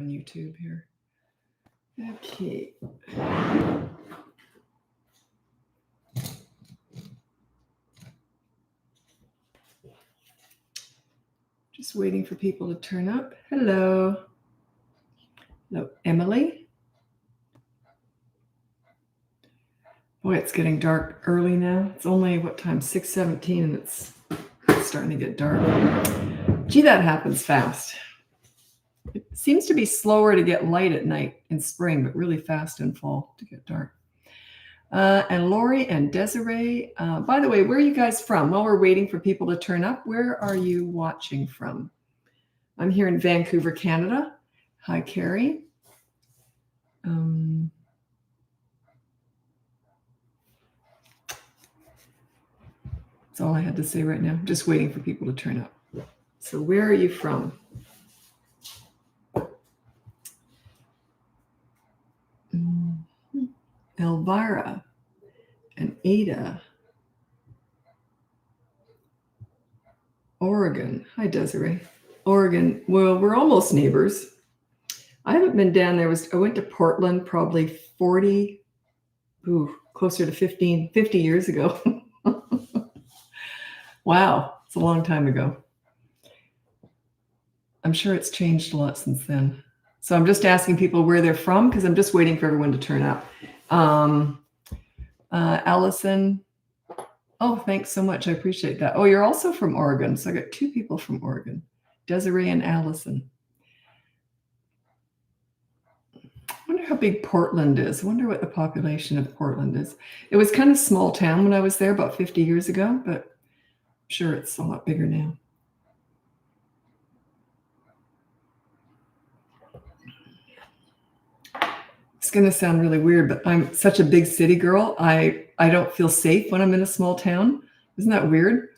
on YouTube here. Okay. Just waiting for people to turn up. Hello. Hello, Emily. Boy, it's getting dark early now. It's only, what time? 6:17, and it's starting to get dark. Gee, that happens fast. It seems to be slower to get light at night in spring, but really fast in fall to get dark. And Lori and Desiree. By the way, where are you guys from? While we're waiting for people to turn up, where are you watching from? I'm here in Vancouver, Canada. Hi, Carrie. That's all I had to say right now. Just waiting for people to turn up. So where are you from? Elvira and Ada. Oregon. Hi, Desiree. Oregon. Well, we're almost neighbors. I haven't been down there. I went to Portland probably closer to 50 years ago. Wow, it's a long time ago. I'm sure it's changed a lot since then. So I'm just asking people where they're from because I'm just waiting for everyone to turn up. Allison. Oh, thanks so much. I appreciate that. Oh, you're also from Oregon. So I got two people from Oregon, Desiree and Allison. I wonder how big Portland is. I wonder what the population of Portland is. It was kind of small town when I was there about 50 years ago, but I'm sure it's a lot bigger now. It's going to sound really weird, but I'm such a big city girl. I don't feel safe when I'm in a small town. Isn't that weird?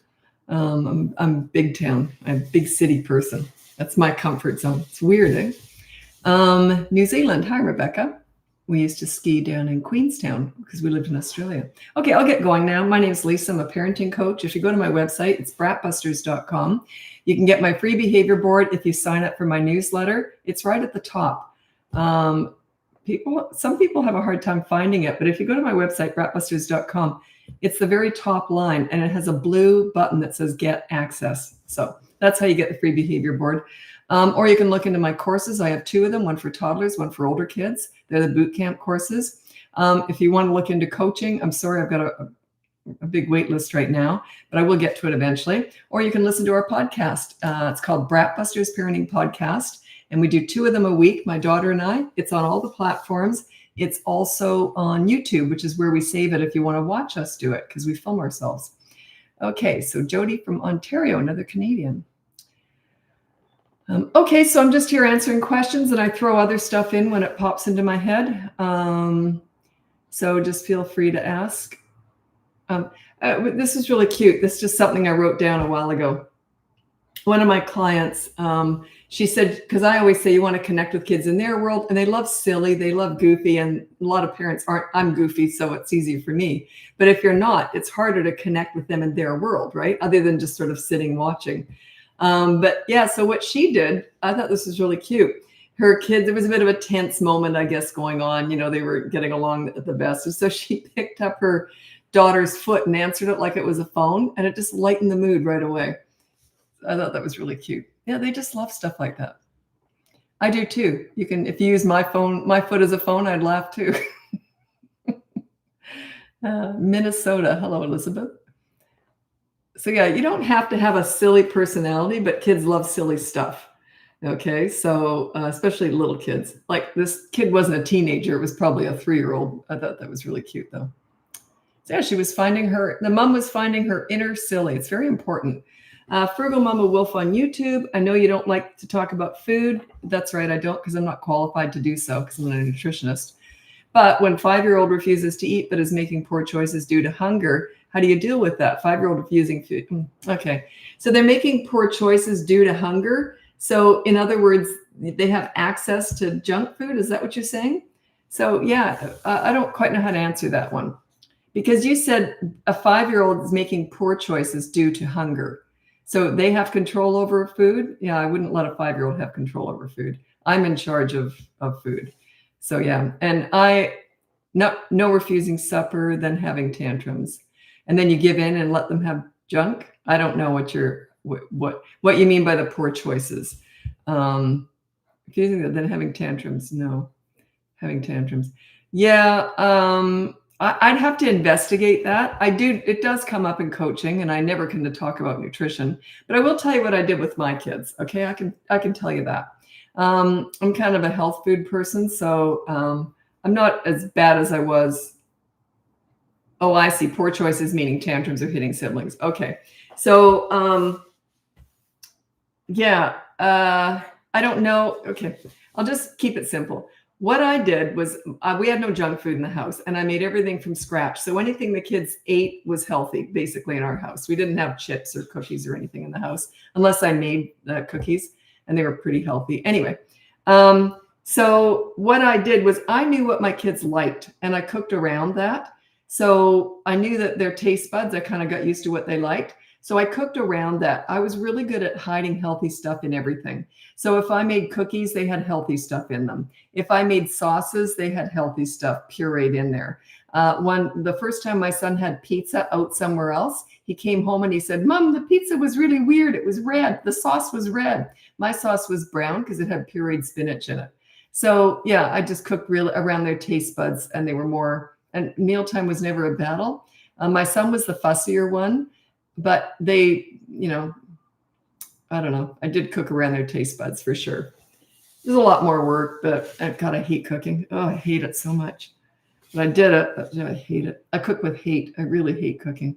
I'm big town. I'm a big city person. That's my comfort zone. It's weird, eh? New Zealand. Hi, Rebecca. We used to ski down in Queenstown because we lived in Australia. Okay, I'll get going now. My name is Lisa. I'm a parenting coach. If you go to my website, it's BratBusters.com. You can get my free behavior board if you sign up for my newsletter. It's right at the top. Some people have a hard time finding it, but if you go to my website, BratBusters.com, it's the very top line, and it has a blue button that says Get Access. So that's how you get the free behavior board. Or you can look into my courses. I have two of them, one for toddlers, one for older kids. They're the boot camp courses. If you want to look into coaching, I'm sorry, I've got a big wait list right now, but I will get to it eventually. Or you can listen to our podcast. It's called BratBusters Parenting Podcast, and we do 2 of them a week, my daughter and I. It's on all the platforms. It's also on YouTube, which is where we save it if you want to watch us do it, because we film ourselves. Okay, so Jody from Ontario, another Canadian. Okay, so I'm just here answering questions, and I throw other stuff in when it pops into my head. So just feel free to ask. This is really cute. This is just something I wrote down a while ago. One of my clients, she said, because I always say you want to connect with kids in their world, and they love silly, they love goofy, and a lot of parents aren't. I'm goofy, so it's easier for me. But if you're not, it's harder to connect with them in their world, right? Other than just sort of sitting watching. But yeah, so what she did, I thought this was really cute. Her kids, there was a bit of a tense moment, I guess, going on. You know, they were getting along at the best. And so she picked up her daughter's foot and answered it like it was a phone, and it just lightened the mood right away. I thought that was really cute. Yeah, they just love stuff like that. I do too. You can, if you use my foot as a phone, I'd laugh too. Minnesota. Hello, Elizabeth. So yeah, you don't have to have a silly personality, but kids love silly stuff. Okay, so especially little kids. Like this kid wasn't a teenager; it was probably a 3-year-old. I thought that was really cute, though. So yeah, the mom was finding her inner silly. It's very important. Frugal Mama Wolf on YouTube. I know you don't like to talk about food. That's right, I don't, because I'm not qualified to do so because I'm not a nutritionist. But when 5-year-old refuses to eat but is making poor choices due to hunger, how do you deal with that? 5-year-old refusing food. Okay. So they're making poor choices due to hunger. So in other words, they have access to junk food. Is that what you're saying? So yeah, I don't quite know how to answer that one. Because you said a 5-year-old is making poor choices due to hunger. So they have control over food. Yeah, I wouldn't let a 5-year-old have control over food. I'm in charge of food. So yeah, and no refusing supper, then having tantrums, and then you give in and let them have junk. I don't know what you mean by the poor choices. Refusing, then having tantrums. No, having tantrums. Yeah, I'd have to investigate that. I do. It does come up in coaching, and I never can talk about nutrition. But I will tell you what I did with my kids. Okay, I can tell you that. I'm kind of a health food person, so I'm not as bad as I was. Oh, I see. Poor choices meaning tantrums or hitting siblings. Okay, so yeah, I don't know. Okay, I'll just keep it simple. What I did was we had no junk food in the house, and I made everything from scratch. So anything the kids ate was healthy, basically, in our house. We didn't have chips or cookies or anything in the house, unless I made the cookies, and they were pretty healthy. Anyway, so what I did was I knew what my kids liked, and I cooked around that. So I knew that their taste buds, I kind of got used to what they liked. So I cooked around that. I was really good at hiding healthy stuff in everything. So if I made cookies, they had healthy stuff in them. If I made sauces, they had healthy stuff pureed in there. The first time my son had pizza out somewhere else, he came home and he said, "Mom, the pizza was really weird. It was red. The sauce was red." My sauce was brown because it had pureed spinach in it. So yeah, I just cooked really around their taste buds, and they were more, and mealtime was never a battle. My son was the fussier one, but they, I don't know. I did cook around their taste buds for sure. There's a lot more work, but God, I hate cooking. Oh, I hate it so much. But I did it. But I hate it. I cook with hate. I really hate cooking.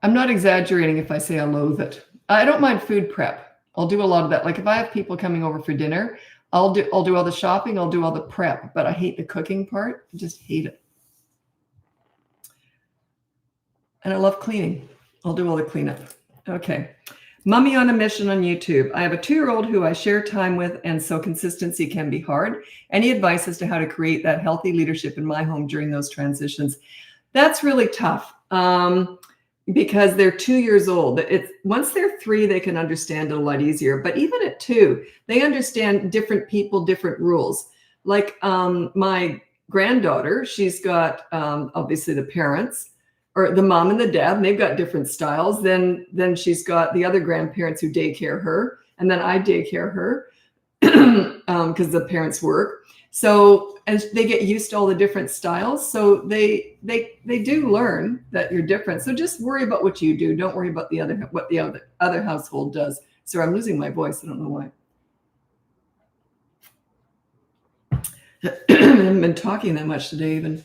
I'm not exaggerating if I say I loathe it. I don't mind food prep. I'll do a lot of that. Like if I have people coming over for dinner, I'll do all the shopping. I'll do all the prep, but I hate the cooking part. I just hate it. And I love cleaning. I'll do all the cleanup. Okay. Mummy on a Mission on YouTube. I have a 2-year-old who I share time with, and so consistency can be hard. Any advice as to how to create that healthy leadership in my home during those transitions? That's really tough because they're 2 years old. Once they're 3, they can understand it a lot easier. But even at 2, they understand different people, different rules. Like my granddaughter, she's got obviously the parents, or the mom and the dad, and they've got different styles. Then she's got the other grandparents who daycare her, and then I daycare her because the parents work. So, and they get used to all the different styles. So they do learn that you're different. So just worry about what you do. Don't worry about what the other household does. Sorry, I'm losing my voice. I don't know why. I haven't been talking that much today even.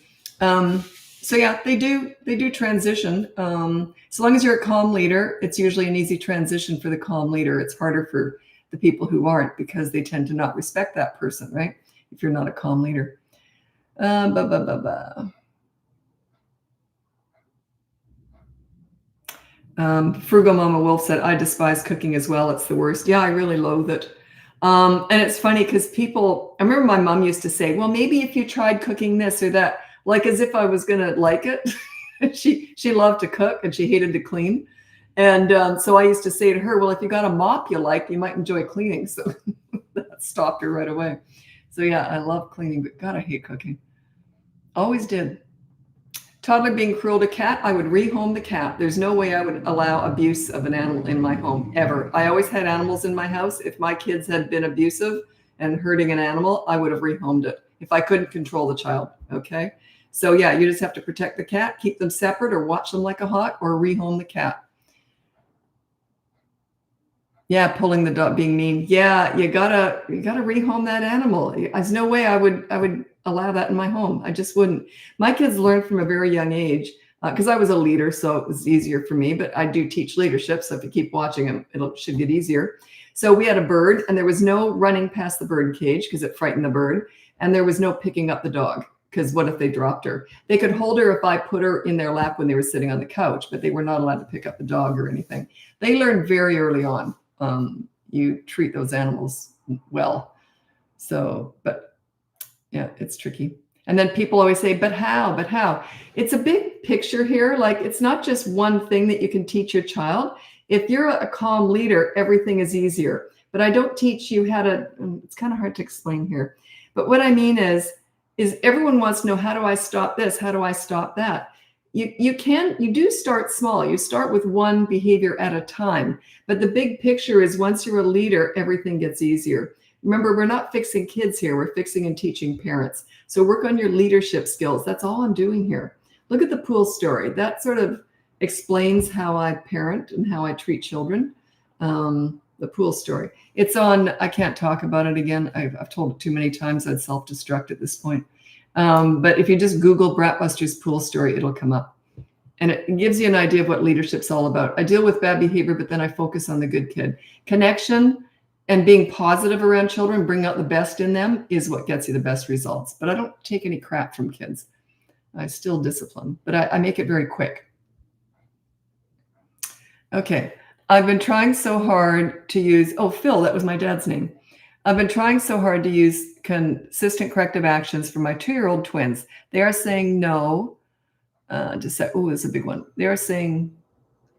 So yeah, they do transition. So long as you're a calm leader, it's usually an easy transition for the calm leader. It's harder for the people who aren't, because they tend to not respect that person, right? If you're not a calm leader. Frugal Mama Wolf said, "I despise cooking as well. It's the worst." Yeah, I really loathe it. And it's funny because I remember my mom used to say, "Well, maybe if you tried cooking this or that," like as if I was going to like it. She loved to cook and she hated to clean. And so I used to say to her, "Well, if you got a mop you like, you might enjoy cleaning." So that stopped her right away. So yeah, I love cleaning, but God, I hate cooking. Always did. Toddler being cruel to cat, I would rehome the cat. There's no way I would allow abuse of an animal in my home, ever. I always had animals in my house. If my kids had been abusive and hurting an animal, I would have rehomed it if I couldn't control the child, okay? So yeah, you just have to protect the cat, keep them separate, or watch them like a hawk, or rehome the cat. Yeah, pulling the dog, being mean. Yeah, you gotta rehome that animal. There's no way I would allow that in my home. I just wouldn't. My kids learned from a very young age because I was a leader, so it was easier for me. But I do teach leadership, so if you keep watching them, it should get easier. So we had a bird, and there was no running past the bird cage because it frightened the bird, and there was no picking up the dog because what if they dropped her? They could hold her if I put her in their lap when they were sitting on the couch, but they were not allowed to pick up the dog or anything. They learned very early on. You treat those animals well. So, but yeah, it's tricky. And then people always say, but how? But how? It's a big picture here. Like, it's not just one thing that you can teach your child. If you're a calm leader, everything is easier. but I don't teach you how to, it's kind of hard to explain here. But what I mean is everyone wants to know, how do I stop this? How do I stop that? You do start small. You start with one behavior at a time. But the big picture is once you're a leader, everything gets easier. Remember, we're not fixing kids here. We're fixing and teaching parents. So work on your leadership skills. That's all I'm doing here. Look at the pool story. That sort of explains how I parent and how I treat children. The pool story. It's on, I can't talk about it again. I've told it too many times. I'd self-destruct at this point. But if you just Google BratBusters pool story, it'll come up. And it gives you an idea of what leadership's all about. I deal with bad behavior, but then I focus on the good kid. Connection and being positive around children, bring out the best in them, is what gets you the best results. But I don't take any crap from kids. I still discipline, but I make it very quick. Okay. I've been trying so hard to use, Phil, that was my dad's name. I've been trying so hard to use consistent corrective actions for my 2-year-old twins. They are saying no. It's a big one. They are saying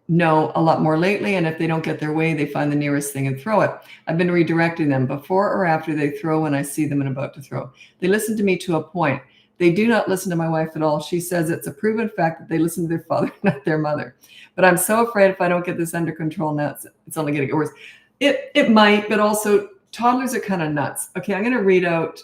no a lot more lately, and if they don't get their way, they find the nearest thing and throw it. I've been redirecting them before or after they throw when I see them and about to throw. They listen to me to a point. They do not listen to my wife at all. She says it's a proven fact that they listen to their father, not their mother. But I'm so afraid if I don't get this under control now, it's only going to get worse. It might, but also toddlers are kind of nuts. Okay, I'm going to read out,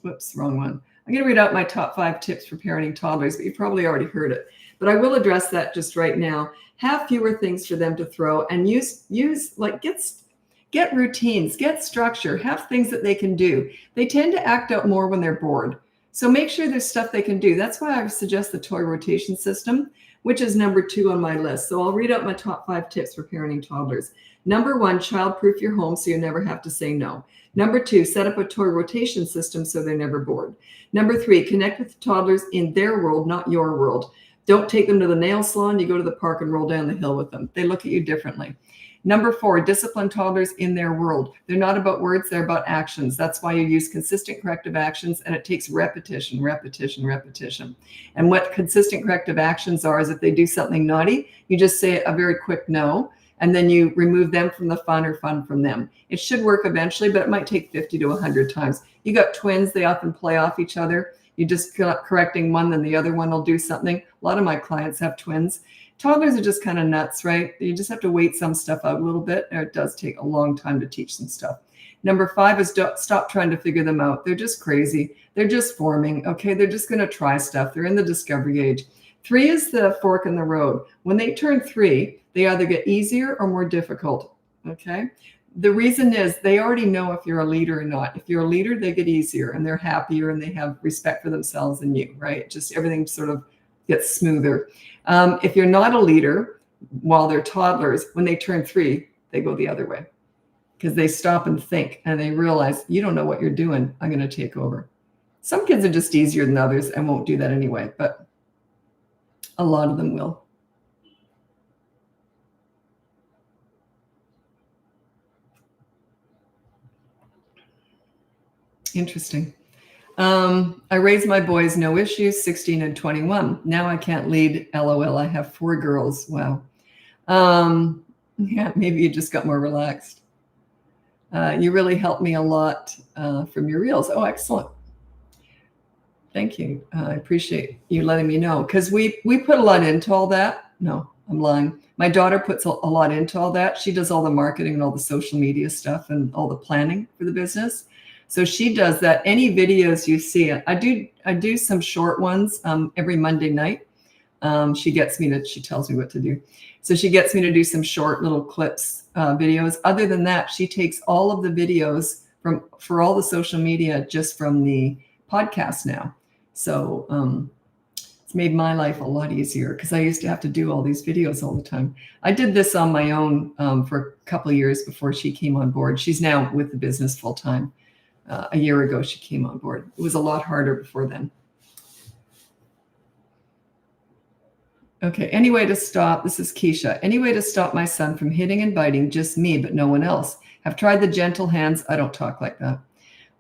whoops, wrong one. I'm going to read out my top 5 tips for parenting toddlers, but you probably already heard it. But I will address that just right now. Have fewer things for them to throw, and use like get routines, get structure, have things that they can do. They tend to act out more when they're bored. So make sure there's stuff they can do. That's why I suggest the toy rotation system, which is number 2 on my list. So I'll read out my top 5 tips for parenting toddlers. Number 1, child-proof your home so you never have to say no. Number 2, set up a toy rotation system so they're never bored. Number 3, connect with toddlers in their world, not your world. Don't take them to the nail salon. You go to the park and roll down the hill with them. They look at you differently. Number 4, discipline toddlers in their world. They're not about words, they're about actions. That's why you use consistent corrective actions, and it takes repetition, repetition, repetition. And what consistent corrective actions are is if they do something naughty, you just say a very quick no, and then you remove them from the fun or fun from them. It should work eventually, but it might take 50 to 100 times. You got twins, they often play off each other. You just correcting one, then the other one will do something. A lot of my clients have twins. Toddlers are just kind of nuts, right? You just have to wait some stuff out a little bit, or it does take a long time to teach some stuff. Number 5 is stop trying to figure them out. They're just crazy. They're just forming. Okay, they're just going to try stuff. They're in the discovery age. 3 is the fork in the road. When they turn 3, they either get easier or more difficult. Okay. The reason is they already know if you're a leader or not. If you're a leader, they get easier and they're happier and they have respect for themselves and you, right? Just everything sort of gets smoother. If you're not a leader while they're toddlers, when they turn 3, they go the other way because they stop and think and they realize you don't know what you're doing. I'm going to take over. Some kids are just easier than others and won't do that anyway, but a lot of them will. Interesting. I raised my boys, no issues, 16 and 21. Now I can't lead, LOL. I have 4 girls. Wow. Yeah, maybe you just got more relaxed. You really helped me a lot from your reels. Oh, excellent. Thank you. I appreciate you letting me know because we put a lot into all that. No, I'm lying. My daughter puts a lot into all that. She does all the marketing and all the social media stuff and all the planning for the business. So she does that. Any videos you see, I do some short ones every Monday night. She tells me what to do. So she gets me to do some short little clips, videos. Other than that, she takes all of the videos for all the social media just from the podcast now. So it's made my life a lot easier because I used to have to do all these videos all the time. I did this on my own for a couple of years before she came on board. She's now with the business full time. A year ago, she came on board. It was a lot harder before then. Okay, any way to stop, this is Keisha. Any way to stop my son from hitting and biting, just me, but no one else. Have tried the gentle hands. I don't talk like that.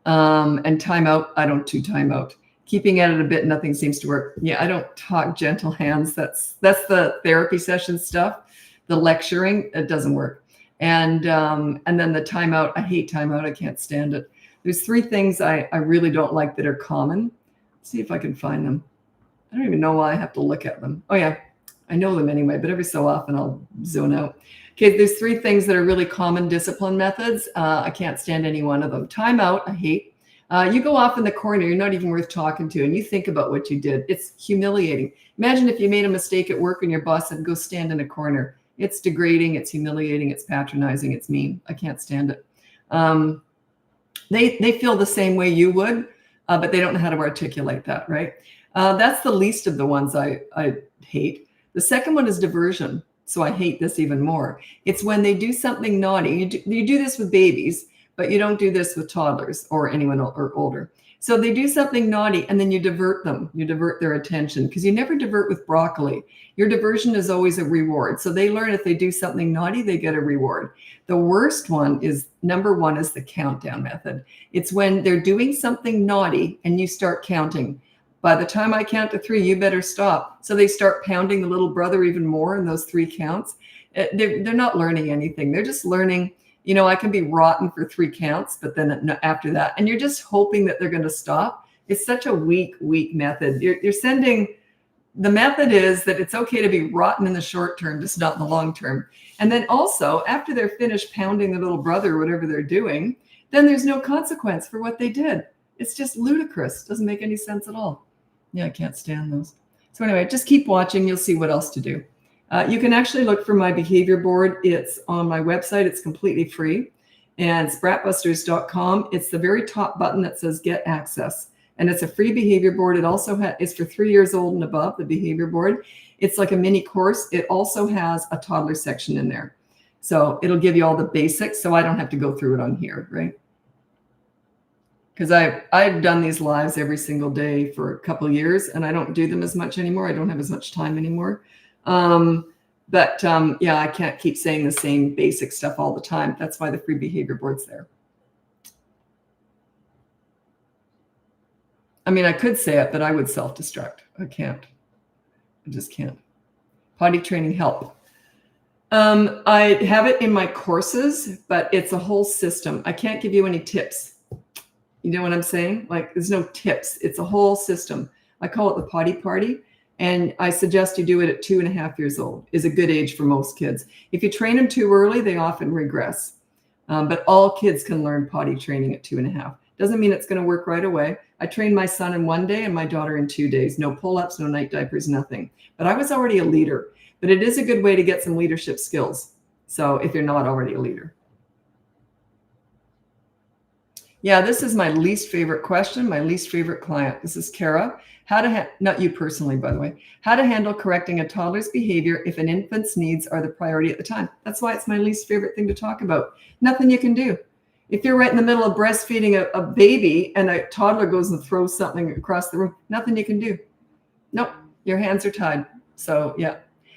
And timeout, I don't do timeout. Keeping at it a bit, nothing seems to work. Yeah, I don't talk gentle hands. That's the therapy session stuff. The lecturing, it doesn't work. And then the timeout. I hate timeout. I can't stand it. There's 3 things I really don't like that are common. Let's see if I can find them. I don't even know why I have to look at them. Oh yeah, I know them anyway, but every so often I'll zone out. Okay, there's 3 things that are really common discipline methods. I can't stand any one of them. Timeout, I hate. You go off in the corner, you're not even worth talking to, and you think about what you did. It's humiliating. Imagine if you made a mistake at work and your boss said, go stand in a corner. It's degrading, it's humiliating, it's patronizing, it's mean. I can't stand it. They feel the same way you would, but they don't know how to articulate that, right? That's the least of the ones I hate. The second one is diversion. So I hate this even more. It's when they do something naughty. You do this with babies, but you don't do this with toddlers or anyone or older. So they do something naughty and then you divert them. You divert their attention because you never divert with broccoli. Your diversion is always a reward. So they learn if they do something naughty, they get a reward. The worst one is, number 1 is the countdown method. It's when they're doing something naughty and you start counting. By the time I count to 3, you better stop. So they start pounding the little brother even more in those 3 counts. They're not learning anything. They're just learning, I can be rotten for 3 counts, but then after that, and you're just hoping that they're going to stop. It's such a weak method. You're sending, the method is that it's okay to be rotten in the short term, just not in the long term. And then also, after they're finished pounding the little brother or whatever they're doing, then there's no consequence for what they did. It's just ludicrous. Doesn't make any sense at all. Yeah, I can't stand those. So anyway, just keep watching. You'll see what else to do. You can actually look for my behavior board. It's on my website. It's completely free. And it's BratBusters.com. It's the very top button that says Get Access. And it's a free behavior board. It also is for 3 years old and above, the behavior board. It's like a mini course. It also has a toddler section in there. So it'll give you all the basics. So I don't have to go through it on here, right? Because I've done these lives every single day for a couple of years, and I don't do them as much anymore. I don't have as much time anymore. Yeah, I can't keep saying the same basic stuff all the time. That's why the free behavior board's there. I mean, I could say it, but I would self-destruct. I can't. I just can't. Potty training help. I have it in my courses, but it's a whole system. I can't give you any tips. You know what I'm saying? Like, there's no tips. It's a whole system. I call it the potty party. And I suggest you do it at 2.5 years old, is a good age for most kids. If you train them too early, they often regress. But all kids can learn potty training at 2.5. Doesn't mean it's going to work right away. I trained my son in 1 day and my daughter in 2 days. No pull-ups, no night diapers, nothing. But I was already a leader. But it is a good way to get some leadership skills. So if you're not already a leader. Yeah, this is my least favorite question, my least favorite client. This is Kara. Not you personally, by the way. How to handle correcting a toddler's behavior if an infant's needs are the priority at the time. That's why it's my least favorite thing to talk about. Nothing you can do. If you're right in the middle of breastfeeding a baby and a toddler goes and throws something across the room, nothing you can do. Nope, your hands are tied. So yeah,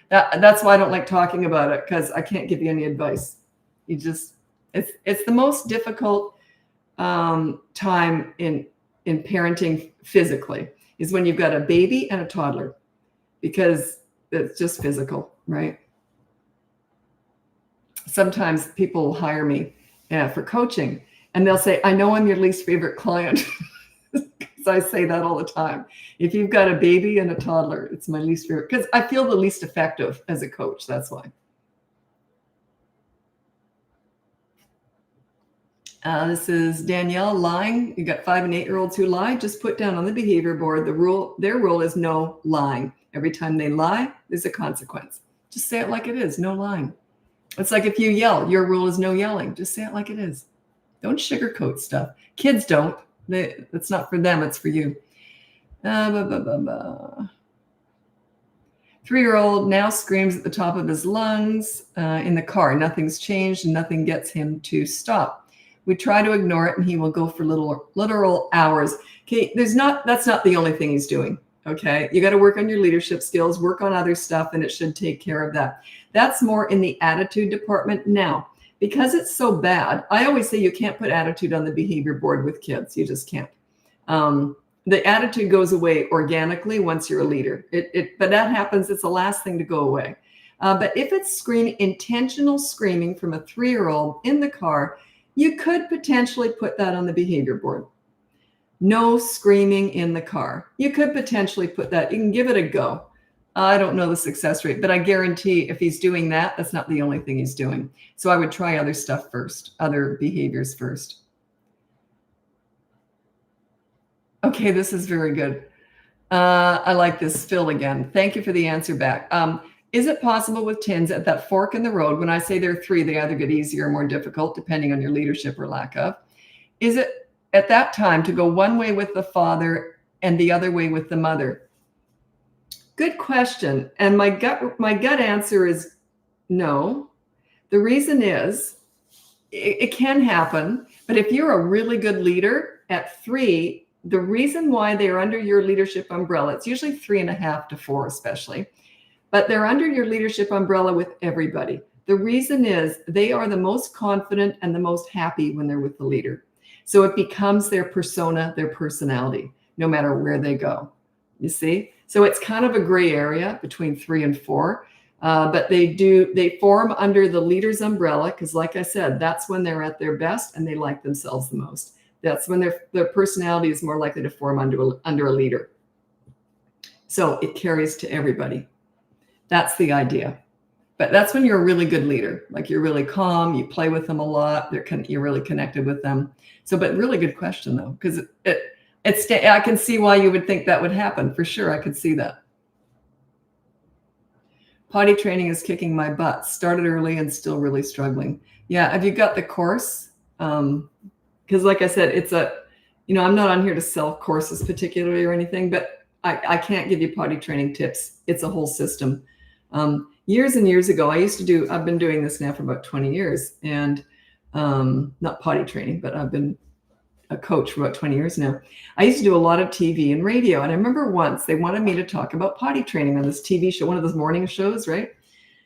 that's why I don't like talking about it, because I can't give you any advice. It's the most difficult time in parenting physically is when you've got a baby and a toddler, because it's just physical, right? Sometimes people will hire me for coaching and they'll say, I know I'm your least favorite client. Because I say that all the time. If you've got a baby and a toddler, it's my least favorite, because I feel the least effective as a coach. That's why. This is Danielle lying. You got 5 and 8-year-olds who lie. Just put down on the behavior board their rule is no lying. Every time they lie, there's a consequence. Just say it like it is. No lying. It's like if you yell, your rule is no yelling. Just say it like it is. Don't sugarcoat stuff. Kids don't. It's not for them. It's for you. 3-year-old now screams at the top of his lungs in the car. Nothing's changed and nothing gets him to stop. We try to ignore it and he will go for literal hours. Okay, that's not the only thing he's doing. Okay, you got to work on your leadership skills, work on other stuff, and it should take care of that. That's more in the attitude department. Now, because it's so bad, I always say you can't put attitude on the behavior board with kids. You just can't. The attitude goes away organically once you're a leader. But that happens. It's the last thing to go away. But if it's intentional screaming from a 3-year-old in the car, you could potentially put that on the behavior board. No screaming in the car. You could potentially put that. You can give it a go. I don't know the success rate, but I guarantee if he's doing that, that's not the only thing he's doing. So I would try other stuff first, other behaviors first. Okay, this is very good. I like this. Phil again. Thank you for the answer back. Is it possible with teens at that fork in the road, when I say they're 3, they either get easier or more difficult, depending on your leadership or lack of, is it at that time to go one way with the father and the other way with the mother? Good question. And my gut answer is no. The reason is it can happen, but if you're a really good leader at 3, the reason why they're under your leadership umbrella, it's usually 3.5 to 4 especially, but they're under your leadership umbrella with everybody. The reason is they are the most confident and the most happy when they're with the leader. So it becomes their persona, their personality, no matter where they go. You see? So it's kind of a gray area between 3 and 4, but they form under the leader's umbrella because, like I said, that's when they're at their best and they like themselves the most. That's when their personality is more likely to form under a leader. So it carries to everybody. That's the idea. But that's when you're a really good leader. Like you're really calm, you play with them a lot, you're really connected with them. So, but really good question though, because I can see why you would think that would happen. For sure, I could see that. Potty training is kicking my butt. Started early and still really struggling. Yeah, have you got the course? Because like I said, I'm not on here to sell courses particularly or anything, but I can't give you potty training tips. It's a whole system. Years and years ago, I've been doing this now for about 20 years and not potty training, but I've been a coach for about 20 years now. I used to do a lot of TV and radio. And I remember once they wanted me to talk about potty training on this TV show, one of those morning shows, right?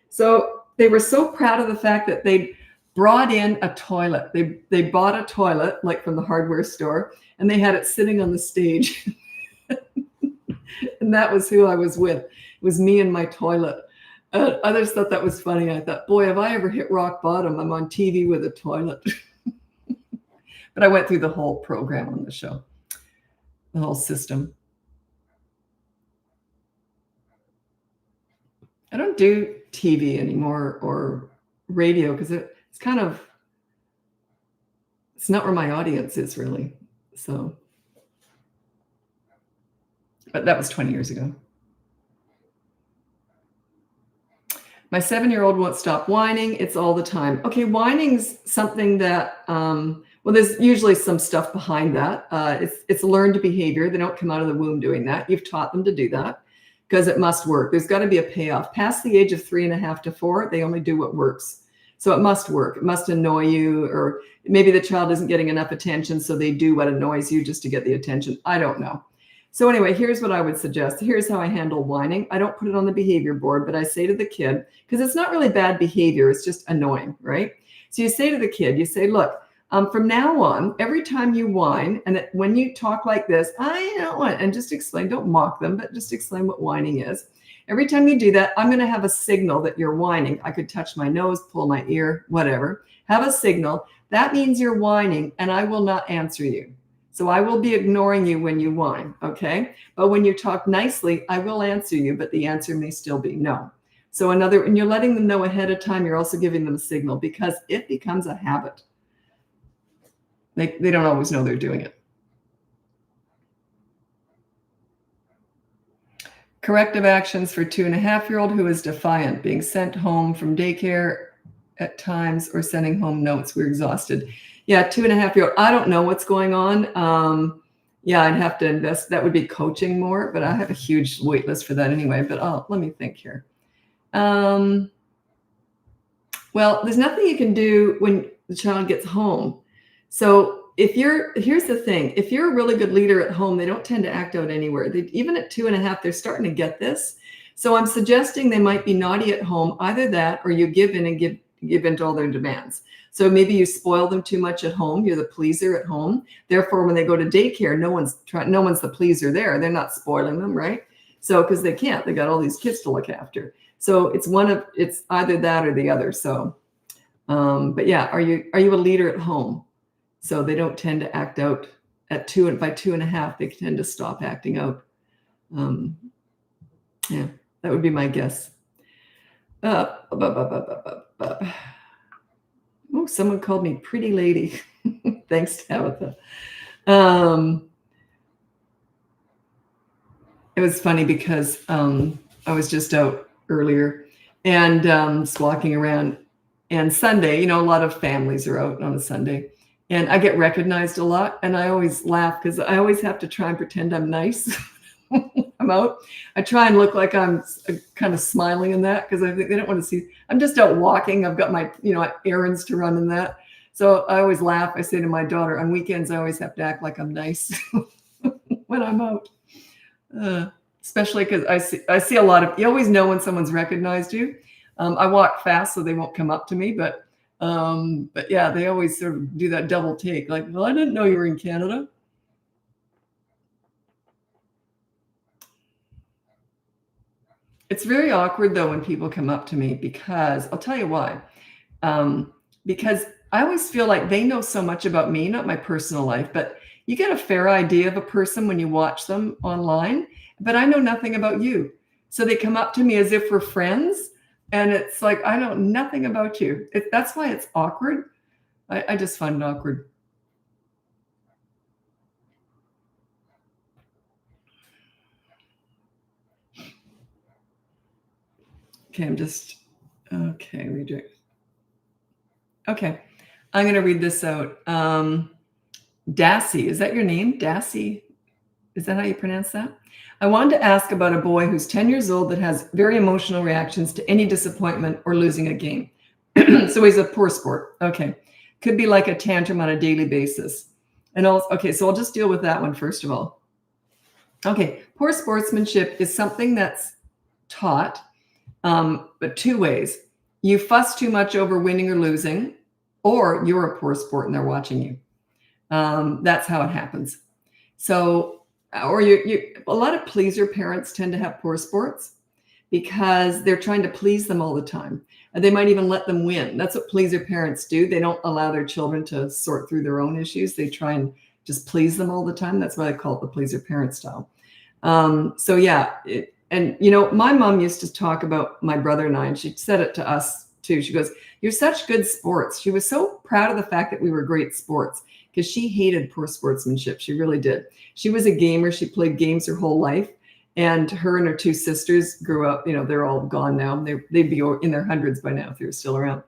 So they were so proud of the fact that they brought in a toilet. They bought a toilet, like from the hardware store, and they had it sitting on the stage. And that was who I was with. It was me and my toilet. Others thought that was funny. I thought, boy, have I ever hit rock bottom. I'm on TV with a toilet. But I went through the whole program on the show, the whole system. I don't do TV anymore or radio because it's not where my audience is really. So, but that was 20 years ago. My 7-year-old won't stop whining. It's all the time. Okay, whining's something that, there's usually some stuff behind that. It's learned behavior. They don't come out of the womb doing that. You've taught them to do that because it must work. There's got to be a payoff. Past the age of 3.5 to 4, they only do what works. So it must work. It must annoy you, or maybe the child isn't getting enough attention, so they do what annoys you just to get the attention. I don't know. So anyway, here's what I would suggest. Here's how I handle whining. I don't put it on the behavior board, but I say to the kid, because it's not really bad behavior, it's just annoying, right? So you say to the kid, you say, look, from now on, every time you whine, and when you talk like this, I don't want, and just explain, don't mock them, but just explain what whining is. Every time you do that, I'm going to have a signal that you're whining. I could touch my nose, pull my ear, whatever. Have a signal. That means you're whining, and I will not answer you. So I will be ignoring you when you whine, okay? But when you talk nicely, I will answer you, but the answer may still be no. So and you're letting them know ahead of time, you're also giving them a signal because it becomes a habit. They don't always know they're doing it. Corrective actions for 2.5-year-old who is defiant, being sent home from daycare at times or sending home notes. We're exhausted. Yeah, 2.5-year-old. I don't know what's going on. I'd have to invest. That would be coaching more, but I have a huge wait list for that anyway. But let me think here. Well, there's nothing you can do when the child gets home. So here's the thing. If you're a really good leader at home, they don't tend to act out anywhere. Even at 2.5, they're starting to get this. So I'm suggesting they might be naughty at home. Either that, or you give in and give in to all their demands. So maybe you spoil them too much at home. You're the pleaser at home. Therefore, when they go to daycare, no one's the pleaser there. They're not spoiling them, right? So because they can't, they got all these kids to look after. So it's either that or the other. So, but yeah, are you a leader at home? So they don't tend to act out at by 2.5, they tend to stop acting out. Yeah, that would be my guess. Oh, someone called me pretty lady. Thanks, Tabitha. It was funny because I was just out earlier and just walking around. And Sunday, a lot of families are out on a Sunday. And I get recognized a lot. And I always laugh because I always have to try and pretend I'm nice. I'm out. I try and look like I'm kind of smiling in that because I think they don't want to see. I'm just out walking. I've got my, errands to run in that. So I always laugh. I say to my daughter, on weekends, I always have to act like I'm nice when I'm out. Especially because I see a lot of, you always know when someone's recognized you. I walk fast so they won't come up to me, but yeah, they always sort of do that double take. Like, well, I didn't know you were in Canada. It's very awkward though when people come up to me because I'll tell you why. Because I always feel like they know so much about me, not my personal life, but you get a fair idea of a person when you watch them online, but I know nothing about you. So they come up to me as if we're friends. And it's like, I know nothing about you. That's why it's awkward. I just find it awkward. Okay, reject. Okay, I'm going to read this out. Dassy, is that your name? Dassy? Is that how you pronounce that? I wanted to ask about a boy who's 10 years old that has very emotional reactions to any disappointment or losing a game. So he's a poor sport. Okay. Could be like a tantrum on a daily basis. And also, okay, so I'll just deal with that one first of all. Okay. Poor sportsmanship is something that's taught, but two ways. You fuss too much over winning or losing, or you're a poor sport and they're watching you. That's how it happens. So, or a lot of pleaser parents tend to have poor sports because they're trying to please them all the time. And they might even let them win. That's what pleaser parents do. They don't allow their children to sort through their own issues. They try and just please them all the time. That's why I call it the pleaser parent style. So yeah, my mom used to talk about my brother and I, and she said it to us too. She goes, "You're such good sports." She was so proud of the fact that we were great sports because she hated poor sportsmanship. She really did. She was a gamer. She played games her whole life. And her and her two sisters grew up, they're all gone now. They'd be in their hundreds by now if they were still around.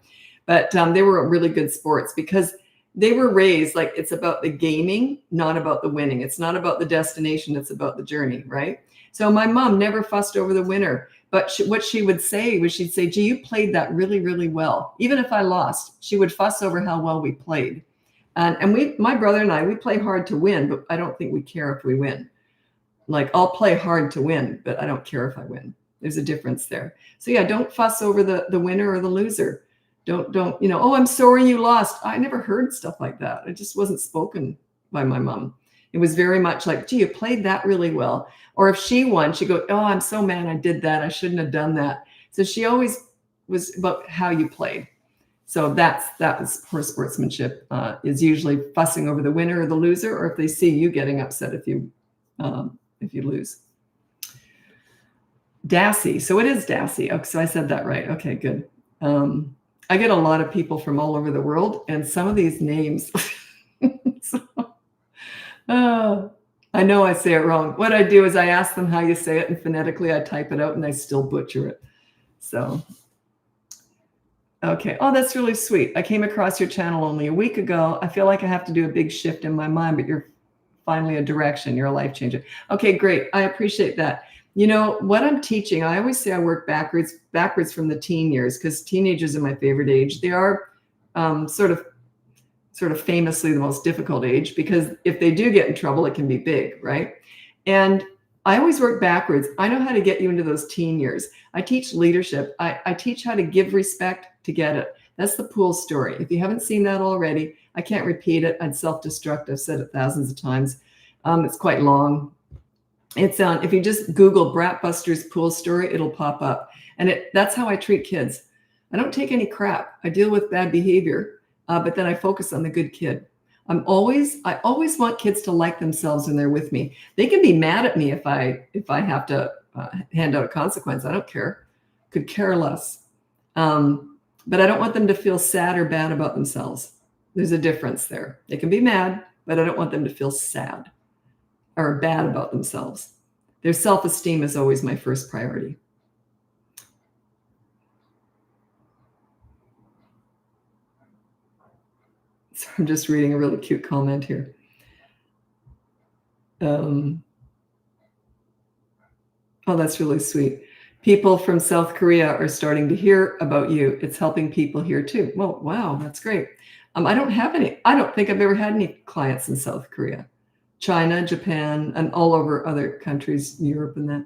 But they were really good sports because they were raised like it's about the gaming, not about the winning. It's not about the destination. It's about the journey, right? So my mom never fussed over the winner. But what she would say was she'd say, "Gee, you played that really, really well." Even if I lost, she would fuss over how well we played. And my brother and I, we play hard to win, but I don't think we care if we win. Like, I'll play hard to win, but I don't care if I win. There's a difference there. So yeah, don't fuss over the winner or the loser. Don't, "Oh, I'm sorry you lost." I never heard stuff like that. It just wasn't spoken by my mom. It was very much like, "Gee, you played that really well." Or if she won, she'd go, "Oh, I'm so mad I did that. I shouldn't have done that." So she always was about how you played. So that was poor sportsmanship, is usually fussing over the winner or the loser, or if they see you getting upset if you lose. Dassy. So it is Dassy. Okay, so I said that right. Okay, good. I get a lot of people from all over the world, and some of these names. I know I say it wrong. What I do is I ask them how you say it, and phonetically I type it out, and I still butcher it. So, okay. Oh, that's really sweet. I came across your channel only a week ago. I feel like I have to do a big shift in my mind, but you're finally a direction. You're a life changer. Okay, great. I appreciate that. What I'm teaching, I always say I work backwards from the teen years because teenagers are my favorite age. They are sort of famously the most difficult age because if they do get in trouble, it can be big, right? And I always work backwards. I know how to get you into those teen years. I teach leadership. I teach how to give respect to get it. That's the pool story. If you haven't seen that already, I can't repeat it. I'd self-destruct. I've said it thousands of times. It's quite long. It's on, if you just Google BratBusters pool story, it'll pop up. And that's how I treat kids. I don't take any crap. I deal with bad behavior, but then I focus on the good kid. I always want kids to like themselves when they're with me. They can be mad at me if I have to hand out a consequence. I don't care. Could care less. But I don't want them to feel sad or bad about themselves. There's a difference there. They can be mad, but I don't want them to feel sad or bad about themselves. Their self-esteem is always my first priority. So I'm just reading a really cute comment here. Oh, that's really sweet. People from South Korea are starting to hear about you. It's helping people here too. Well, wow, that's great. I don't think I've ever had any clients in South Korea, China, Japan, and all over other countries, Europe and that.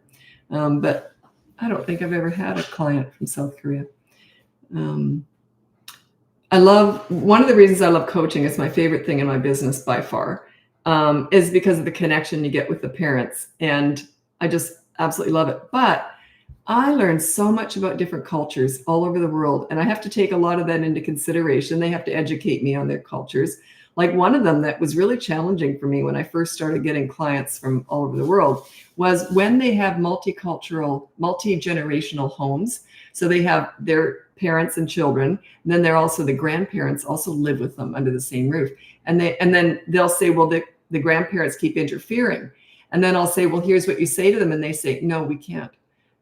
But I don't think I've ever had a client from South Korea. One of the reasons I love coaching, it's my favorite thing in my business by far, is because of the connection you get with the parents. And I just absolutely love it. But I learned so much about different cultures all over the world, and I have to take a lot of that into consideration. They have to educate me on their cultures. Like one of them that was really challenging for me when I first started getting clients from all over the world was when they have multicultural, multi-generational homes. So they have their parents and children, and then they're also the grandparents also live with them under the same roof. And then they'll say, well, the grandparents keep interfering. And then I'll say, well, here's what you say to them. And they say, no, we can't.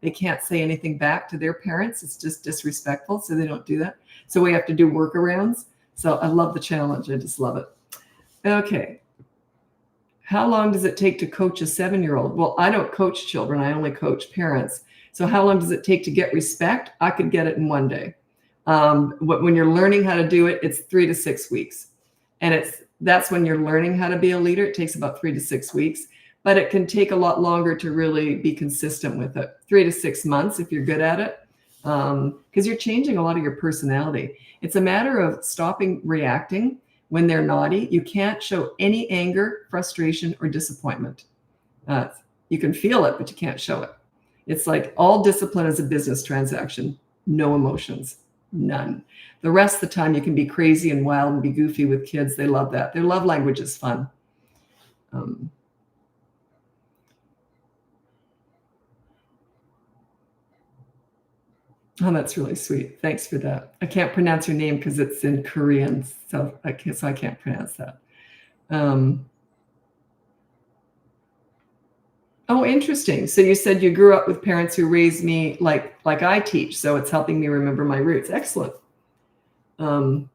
They can't say anything back to their parents. It's just disrespectful. So they don't do that. So we have to do workarounds. So I love the challenge. I just love it. Okay. How long does it take to coach a 7-year-old? Well, I don't coach children. I only coach parents. So how long does it take to get respect? I could get it in one day. When you're learning how to do it, it's 3 to 6 weeks. And that's when you're learning how to be a leader. It takes about 3 to 6 weeks. But it can take a lot longer to really be consistent with it. 3 to 6 months if you're good at it, because you're changing a lot of your personality. It's a matter of stopping reacting when they're naughty. You can't show any anger, frustration, or disappointment. You can feel it, but you can't show it. It's like all discipline is a business transaction. No emotions, none. The rest of the time you can be crazy and wild and be goofy with kids. They love that. Their love language is fun. Oh, that's really sweet. Thanks for that. I can't pronounce your name because it's in Korean, so I can't pronounce that. Oh, interesting. So you said you grew up with parents who raised me like I teach, so it's helping me remember my roots. Excellent. Crunch,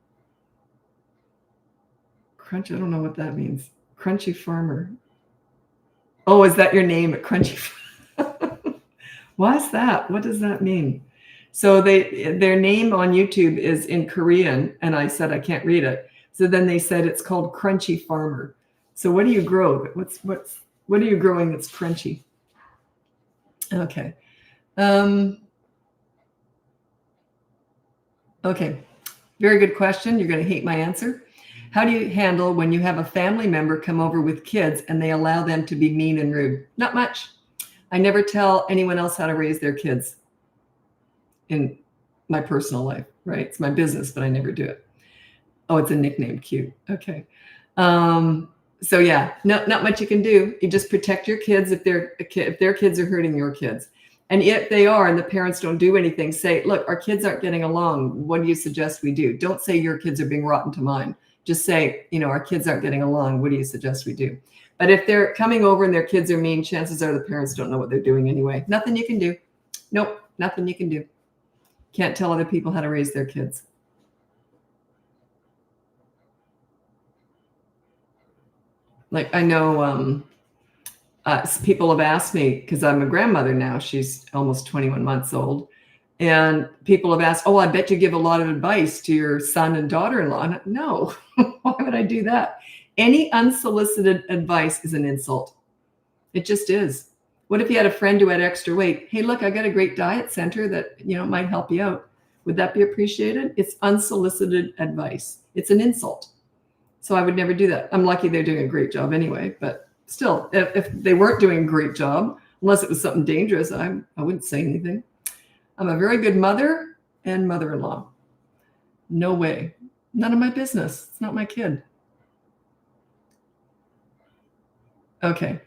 I don't know what that means. Crunchy farmer. Oh, is that your name, Crunchy? Why's that? What does that mean? So their name on YouTube is in Korean, and I said I can't read it. So then they said it's called Crunchy Farmer. So what do you grow? What are you growing that's crunchy? Okay. Okay. Very good question. You're going to hate my answer. How do you handle when you have a family member come over with kids and they allow them to be mean and rude? Not much. I never tell anyone else how to raise their kids in my personal life, right? It's my business, but I never do it. Oh, it's a nickname. Cute. Okay. So yeah, not much you can do. You just protect your kids if their kids are hurting your kids. And if they are and the parents don't do anything, say, look, our kids aren't getting along. What do you suggest we do? Don't say your kids are being rotten to mine. Just say, our kids aren't getting along. What do you suggest we do? But if they're coming over and their kids are mean, chances are the parents don't know what they're doing anyway. Nothing you can do. Nope, nothing you can do. Can't tell other people how to raise their kids. Like I know people have asked me, because I'm a grandmother now, she's almost 21 months old. And people have asked, oh, I bet you give a lot of advice to your son and daughter-in-law. No, why would I do that? Any unsolicited advice is an insult. It just is. What if you had a friend who had extra weight? Hey, look, I got a great diet center that might help you out. Would that be appreciated? It's unsolicited advice. It's an insult. So I would never do that. I'm lucky they're doing a great job anyway, but still, if they weren't doing a great job, unless it was something dangerous, I wouldn't say anything. I'm a very good mother and mother-in-law. No way. None of my business. It's not my kid. Okay.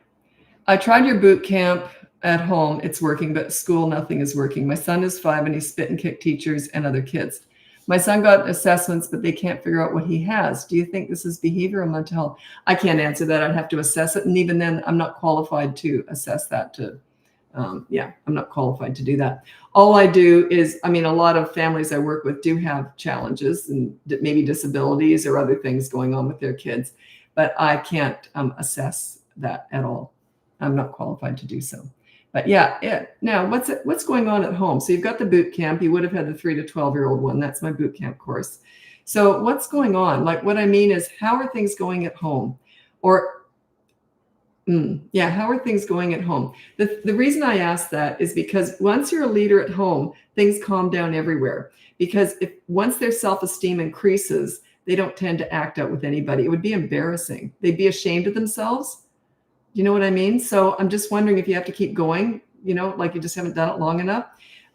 I tried your boot camp at home. It's working, but at school, nothing is working. My son is 5 and he spit and kick teachers and other kids. My son got assessments, but they can't figure out what he has. Do you think this is behavioral mental health? I can't answer that. I'd have to assess it. And even then, I'm not qualified to assess that. I'm not qualified to do that. All I do is, a lot of families I work with do have challenges and maybe disabilities or other things going on with their kids, but I can't assess that at all. I'm not qualified to do so. But now what's going on at home? So you've got the boot camp. You would have had the 3 to 12-year-old one. That's my boot camp course. So what's going on? Like, what I mean is, how are things going at home? How are things going at home? The reason I ask that is because once you're a leader at home, things calm down everywhere. Because once their self-esteem increases, they don't tend to act out with anybody. It would be embarrassing. They'd be ashamed of themselves. You know what I mean? So I'm just wondering if you have to keep going, like you just haven't done it long enough,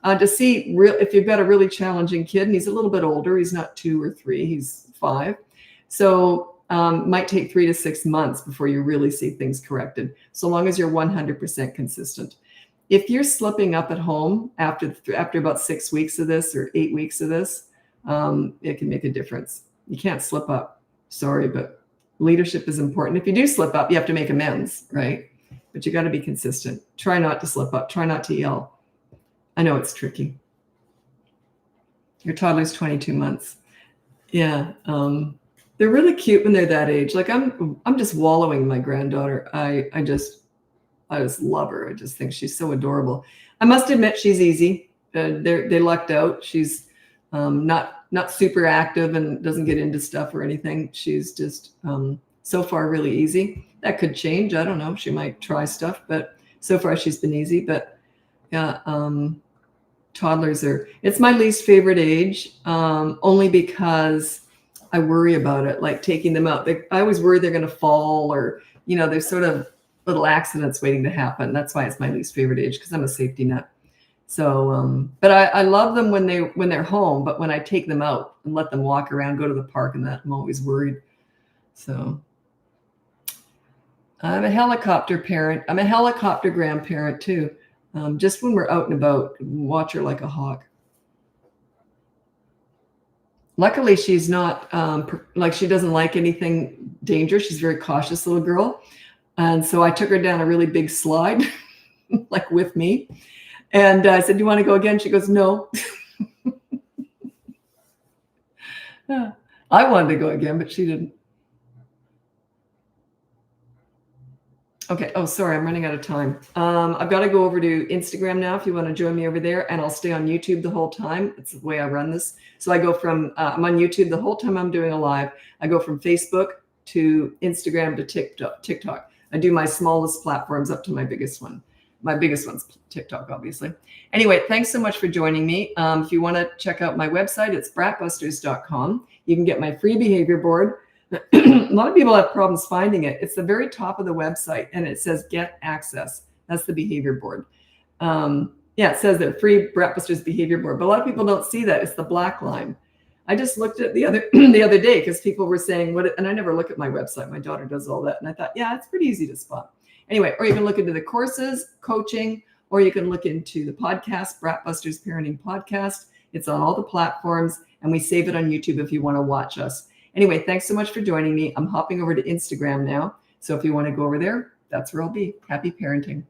to see if you've got a really challenging kid and he's a little bit older. He's not 2 or 3, he's 5. So might take 3 to 6 months before you really see things corrected, so long as you're 100% consistent. If you're slipping up at home after about 6 weeks of this or 8 weeks of this, it can make a difference. You can't slip up. Sorry, but leadership is important. If you do slip up, you have to make amends, right? But you got to be consistent. Try not to slip up. Try not to yell. I know it's tricky. Your toddler's 22 months. Yeah. They're really cute when they're that age. Like I'm just wallowing in my granddaughter. I just love her. I just think she's so adorable. I must admit she's easy. They lucked out. She's not super active and doesn't get into stuff or anything. She's just so far really easy. That could change. I don't know. She might try stuff, but so far she's been easy. But yeah, toddlers it's my least favorite age, only because I worry about it, like taking them out. I always worry they're going to fall or, there's sort of little accidents waiting to happen. That's why it's my least favorite age, because I'm a safety net. So, but I love them when they're home, but when I take them out and let them walk around, go to the park and that, I'm always worried. So I'm a helicopter parent. I'm a helicopter grandparent too. Just when we're out and about, watch her like a hawk. Luckily, she's not she doesn't like anything dangerous. She's a very cautious little girl. And so I took her down a really big slide, like with me. And I said, do you want to go again? She goes, no. I wanted to go again, but she didn't. Okay. Oh, sorry. I'm running out of time. I've got to go over to Instagram now if you want to join me over there, and I'll stay on YouTube the whole time. That's the way I run this. So I go from, I'm on YouTube the whole time I'm doing a live. I go from Facebook to Instagram to TikTok. I do my smallest platforms up to my biggest one. My biggest one's TikTok, obviously. Anyway, thanks so much for joining me. If you want to check out my website, it's BratBusters.com. You can get my free behavior board. A lot of people have problems finding it. It's the very top of the website, and it says Get Access. That's the behavior board. It says that free BratBusters behavior board, but a lot of people don't see that. It's the black line. I just looked at the other day because people were saying and I never look at my website. My daughter does all that, and I thought, yeah, it's pretty easy to spot. Anyway, or you can look into the courses, coaching, or you can look into the podcast, BratBusters Parenting Podcast. It's on all the platforms, and we save it on YouTube if you want to watch us. Anyway, thanks so much for joining me. I'm hopping over to Instagram now. So if you want to go over there, that's where I'll be. Happy parenting.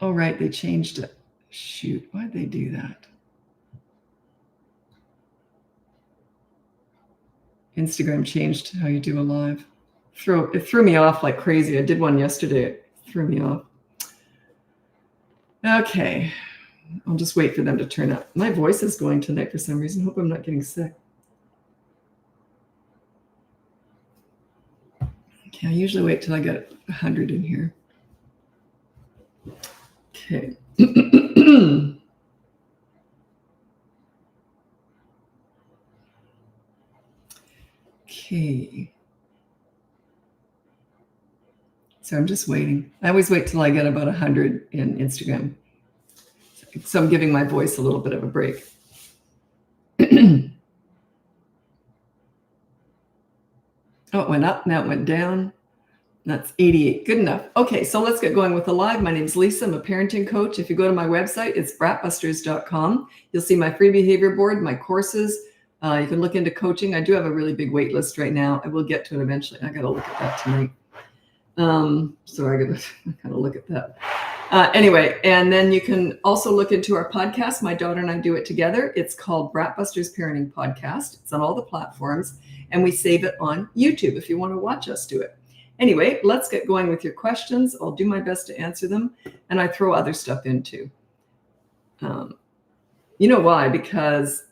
Oh, right. They changed it. Shoot. Why'd they do that? Instagram changed how you do a live. It threw me off like crazy. I did one yesterday. It threw me off. Okay. I'll just wait for them to turn up. My voice is going tonight for some reason. Hope I'm not getting sick. Okay, I usually wait till I get 100 in here. Okay. Okay. So I'm just waiting. I always wait till I get about 100 in Instagram. So I'm giving my voice a little bit of a break. Oh, it went up. Now it went down. That's 88. Good enough. Okay, so let's get going with the live. My name's Lisa. I'm a parenting coach. If you go to my website, it's BratBusters.com. You'll see my free behavior board, my courses. You can look into coaching. I do have a really big wait list right now. I will get to it eventually. I got to look at that tonight. So I got to look at that. Anyway, and then you can also look into our podcast. My daughter and I do it together. It's called BratBusters Parenting Podcast. It's on all the platforms, and we save it on YouTube if you want to watch us do it. Anyway, let's get going with your questions. I'll do my best to answer them, and I throw other stuff in too. You know why? Because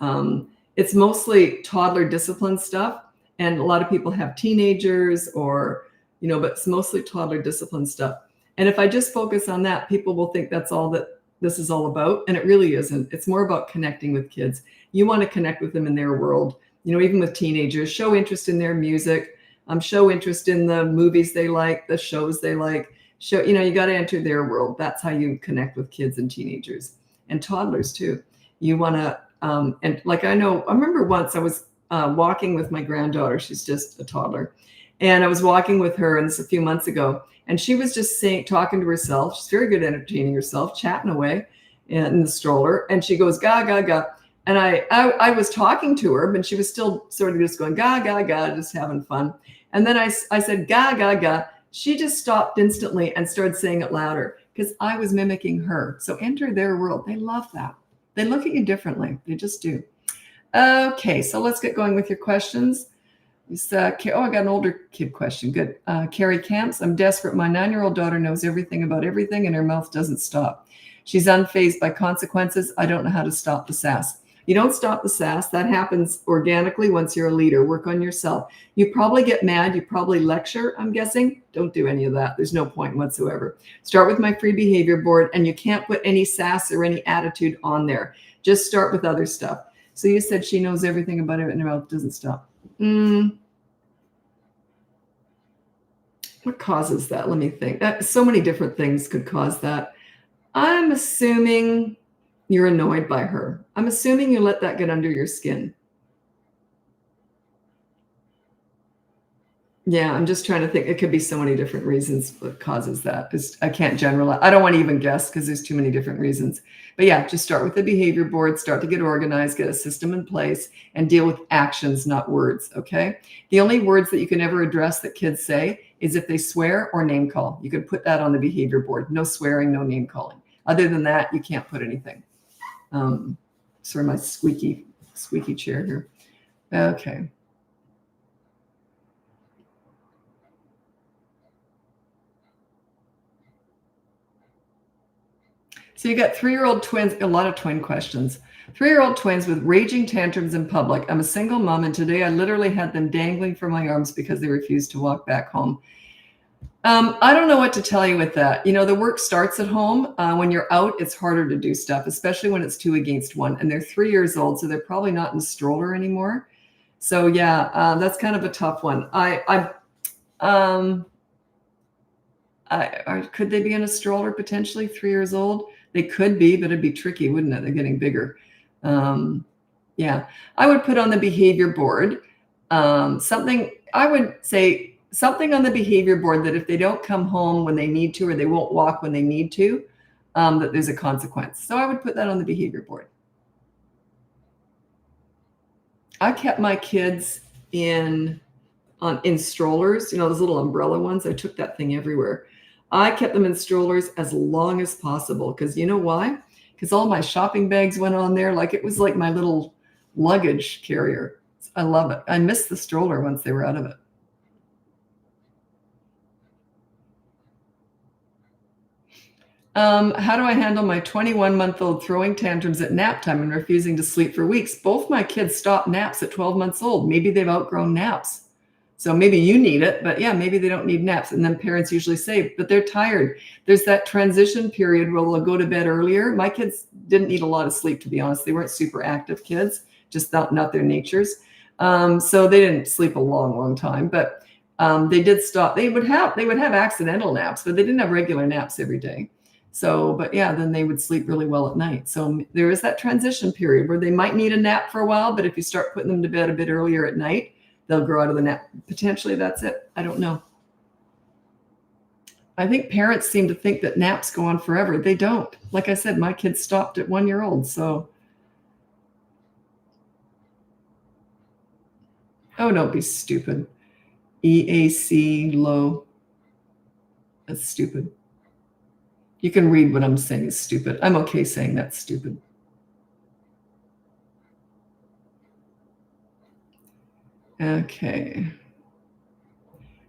it's mostly toddler discipline stuff, and a lot of people have teenagers or, but it's mostly toddler discipline stuff. And if I just focus on that, people will think that's all that this is all about, and it really isn't. It's more about connecting with kids. You want to connect with them in their world, even with teenagers. Show interest in their music. Show interest in the movies they like, the shows they like. You got to enter their world. That's how you connect with kids and teenagers and toddlers too. You want to, and like I remember once I was walking with my granddaughter. She's just a toddler. And I was walking with her, and this a few months ago, and she was just talking to herself. She's very good at entertaining herself, chatting away in the stroller. And she goes, ga, ga, ga. And I was talking to her, but she was still sort of just going, ga, ga, ga, just having fun. And then I said, ga, ga, ga. She just stopped instantly and started saying it louder because I was mimicking her. So enter their world. They love that. They look at you differently. They just do. Okay, so let's get going with your questions. I got an older kid question. Good. Carrie Camps, I'm desperate. My 9-year-old daughter knows everything about everything and her mouth doesn't stop. She's unfazed by consequences. I don't know how to stop the sass. You don't stop the sass. That happens organically once you're a leader. Work on yourself. You probably get mad. You probably lecture, I'm guessing. Don't do any of that. There's no point whatsoever. Start with my free behavior board, and you can't put any sass or any attitude on there. Just start with other stuff. So you said she knows everything about it and her mouth doesn't stop. What causes that? Let me think. So many different things could cause that. I'm assuming you're annoyed by her. I'm assuming you let that get under your skin. Yeah, I'm just trying to think. It could be so many different reasons what causes that. I can't generalize. I don't want to even guess because there's too many different reasons. But yeah, just start with the behavior board, start to get organized, get a system in place, and deal with actions, not words, okay? The only words that you can ever address that kids say is if they swear or name call. You can put that on the behavior board. No swearing, no name calling. Other than that, you can't put anything. Sorry, my squeaky chair here. Okay. So you got 3-year-old twins, a lot of twin questions. 3-year-old twins with raging tantrums in public. I'm a single mom, and today I literally had them dangling from my arms because they refused to walk back home. I don't know what to tell you with that. The work starts at home. When you're out, it's harder to do stuff, especially when it's 2 against 1. And they're 3 years old, so they're probably not in a stroller anymore. So yeah, that's kind of a tough one. Could they be in a stroller potentially? 3 years old? They could be, but it'd be tricky, wouldn't it? They're getting bigger. Yeah, I would put on the behavior board something on the behavior board that if they don't come home when they need to, or they won't walk when they need to, that there's a consequence. So I would put that on the behavior board. I kept my kids in strollers, those little umbrella ones. I took that thing everywhere. I kept them in strollers as long as possible because you know why? Because all my shopping bags went on there. It was like my little luggage carrier. I love it. I missed the stroller once they were out of it. How do I handle my 21-month-old throwing tantrums at nap time and refusing to sleep for weeks? Both my kids stopped naps at 12 months old. Maybe they've outgrown naps. So maybe you need it, but yeah, maybe they don't need naps. And then parents usually say, but they're tired. There's that transition period where they'll go to bed earlier. My kids didn't need a lot of sleep, to be honest. They weren't super active kids, just not their natures. So they didn't sleep a long time, but they did stop. They would have accidental naps, but they didn't have regular naps every day. So, but yeah, then they would sleep really well at night. So there is that transition period where they might need a nap for a while, but if you start putting them to bed a bit earlier at night, they'll grow out of the nap. Potentially that's it. I don't know. I think parents seem to think that naps go on forever. They don't. Like I said, my kids stopped at 1-year-old. So, oh, don't be stupid. EAC low. That's stupid. You can read what I'm saying is stupid. I'm okay saying that's stupid. Okay.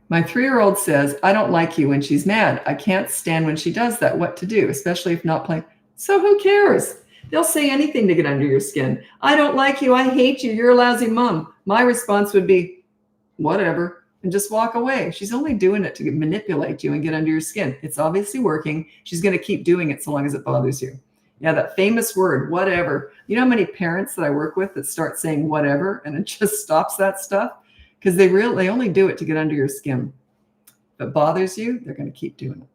My 3-year-old says, I don't like you when she's mad. I can't stand when she does that. What to do, especially if not playing. So who cares? They'll say anything to get under your skin. I don't like you. I hate you. You're a lousy mom. My response would be, whatever, and just walk away. She's only doing it to manipulate you and get under your skin. It's obviously working. She's going to keep doing it so long as it bothers you. Yeah, that famous word, whatever. You know how many parents that I work with that start saying whatever and it just stops that stuff? Because they only do it to get under your skin. If it bothers you, they're going to keep doing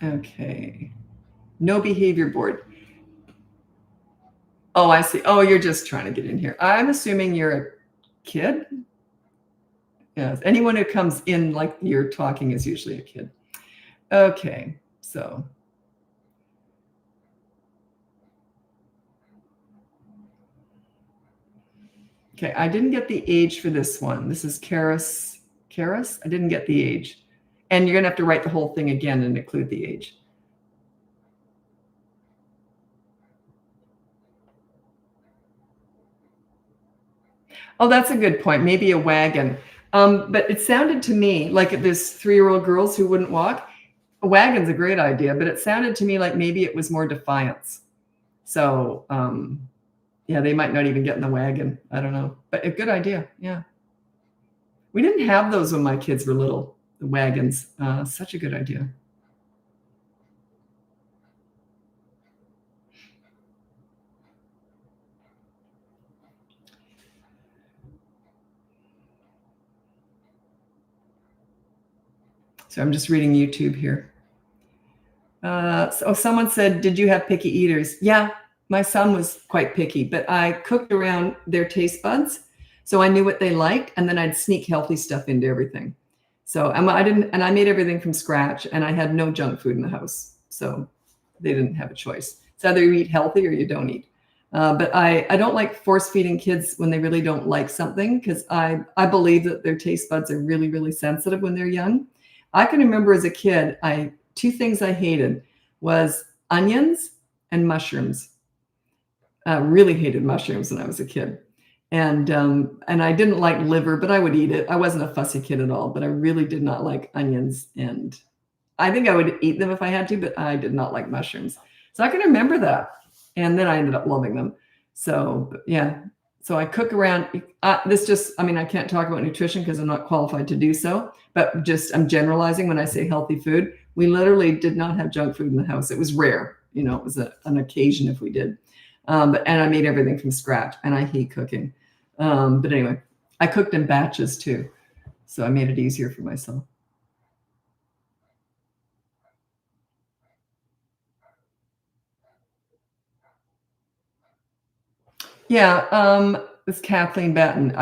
it. Okay. No behavior board. Oh, I see. Oh, you're just trying to get in here. I'm assuming you're a kid. Yes. Anyone who comes in like you're talking is usually a kid. Okay. So. Okay, I didn't get the age for this one. This is Karis. Karis? I didn't get the age. And you're going to have to write the whole thing again and include the age. Oh, that's a good point. Maybe a wagon. But it sounded to me like there's 3-year-old girls who wouldn't walk. A wagon's a great idea, but it sounded to me like maybe it was more defiance. So, yeah, they might not even get in the wagon. I don't know. But a good idea. Yeah. We didn't have those when my kids were little, the wagons. Such a good idea. So I'm just reading YouTube here. So someone said, did you have picky eaters? Yeah, my son was quite picky, but I cooked around their taste buds. So I knew what they liked, and then I'd sneak healthy stuff into everything. So I made everything from scratch, and I had no junk food in the house. So they didn't have a choice. It's either you eat healthy or you don't eat. But I don't like force feeding kids when they really don't like something, because I believe that their taste buds are really, really sensitive when they're young. I can remember as a kid, two things I hated was onions and mushrooms. Really hated mushrooms when I was a kid. And I didn't like liver, but I would eat it. I wasn't a fussy kid at all, but I really did not like onions. And I think I would eat them if I had to, but I did not like mushrooms. So I can remember that. And then I ended up loving them. So yeah. So I cook around I can't talk about nutrition because I'm not qualified to do so, but I'm generalizing when I say healthy food. We literally did not have junk food in the house. It was rare. It was an occasion if we did. And I made everything from scratch, and I hate cooking. But anyway, I cooked in batches too. So I made it easier for myself. Yeah, it's Kathleen Batten.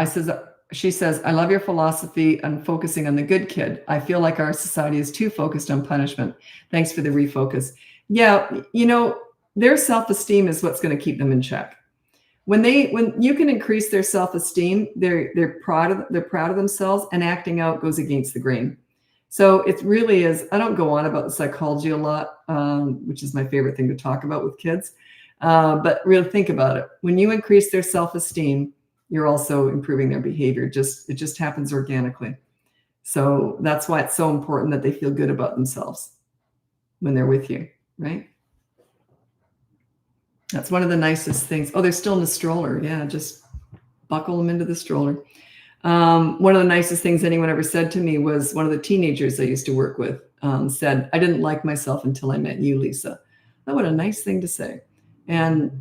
She says, I love your philosophy on focusing on the good kid. I feel like our society is too focused on punishment. Thanks for the refocus. Yeah, their self-esteem is what's going to keep them in check. When you can increase their self-esteem, they're proud of themselves, and acting out goes against the grain. So it really is. I don't go on about the psychology a lot, which is my favorite thing to talk about with kids. But really think about it. When you increase their self-esteem, you're also improving their behavior. It just happens organically. So that's why it's so important that they feel good about themselves when they're with you, right? That's one of the nicest things. Oh, they're still in the stroller. Yeah, just buckle them into the stroller. One of the nicest things anyone ever said to me was one of the teenagers I used to work with said, "I didn't like myself until I met you, Lisa." Oh, what a nice thing to say. And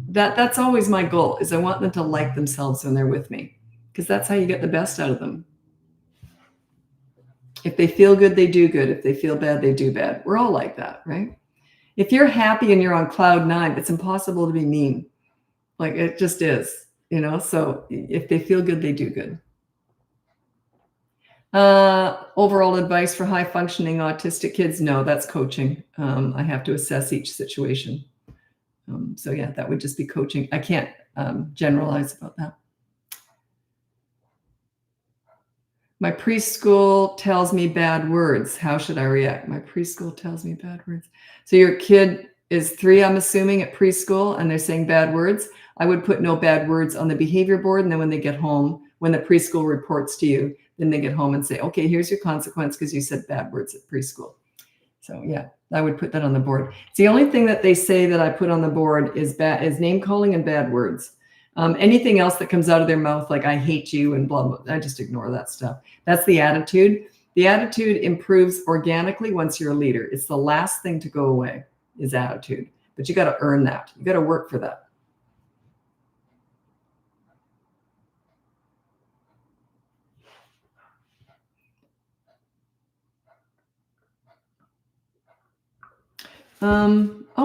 that's always my goal, is I want them to like themselves when they're with me, because that's how you get the best out of them. If they feel good, they do good. If they feel bad, they do bad. We're all like that, right? If you're happy and you're on cloud nine, it's impossible to be mean. Like, it just is, so if they feel good, they do good. Overall advice for high functioning autistic kids? No, that's coaching. I have to assess each situation. So yeah, that would just be coaching. I can't generalize about that. My preschool tells me bad words. How should I react? My preschool tells me bad words. So your kid is 3, I'm assuming, at preschool, and they're saying bad words. I would put no bad words on the behavior board. And then when they get home, when the preschool reports to you, then they get home and say, okay, here's your consequence because you said bad words at preschool. So yeah, I would put that on the board. It's the only thing that they say that I put on the board is name calling and bad words. Anything else that comes out of their mouth, like I hate you and blah, blah, I just ignore that stuff. That's the attitude. The attitude improves organically once you're a leader. It's the last thing to go away is attitude, but you got to earn that. You got to work for that.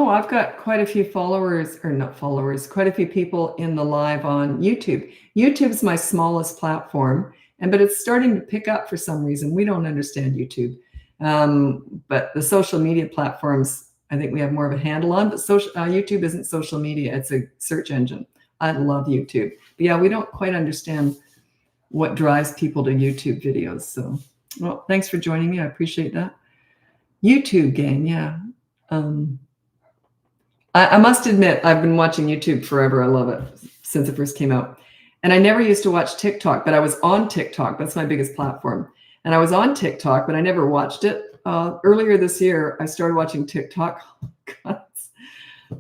I've got quite a few followers, or not followers, quite a few people in the live on YouTube. YouTube's my smallest platform, but it's starting to pick up for some reason. We don't understand YouTube. But the social media platforms, I think we have more of a handle on, but YouTube isn't social media. It's a search engine. I love YouTube. But yeah, we don't quite understand what drives people to YouTube videos. So, well, thanks for joining me. I appreciate that. YouTube gang, yeah. I must admit, I've been watching YouTube forever. I love it since it first came out. And I never used to watch TikTok, but I was on TikTok. That's my biggest platform. And I was on TikTok, but I never watched it. Earlier this year, I started watching TikTok. Oh, God,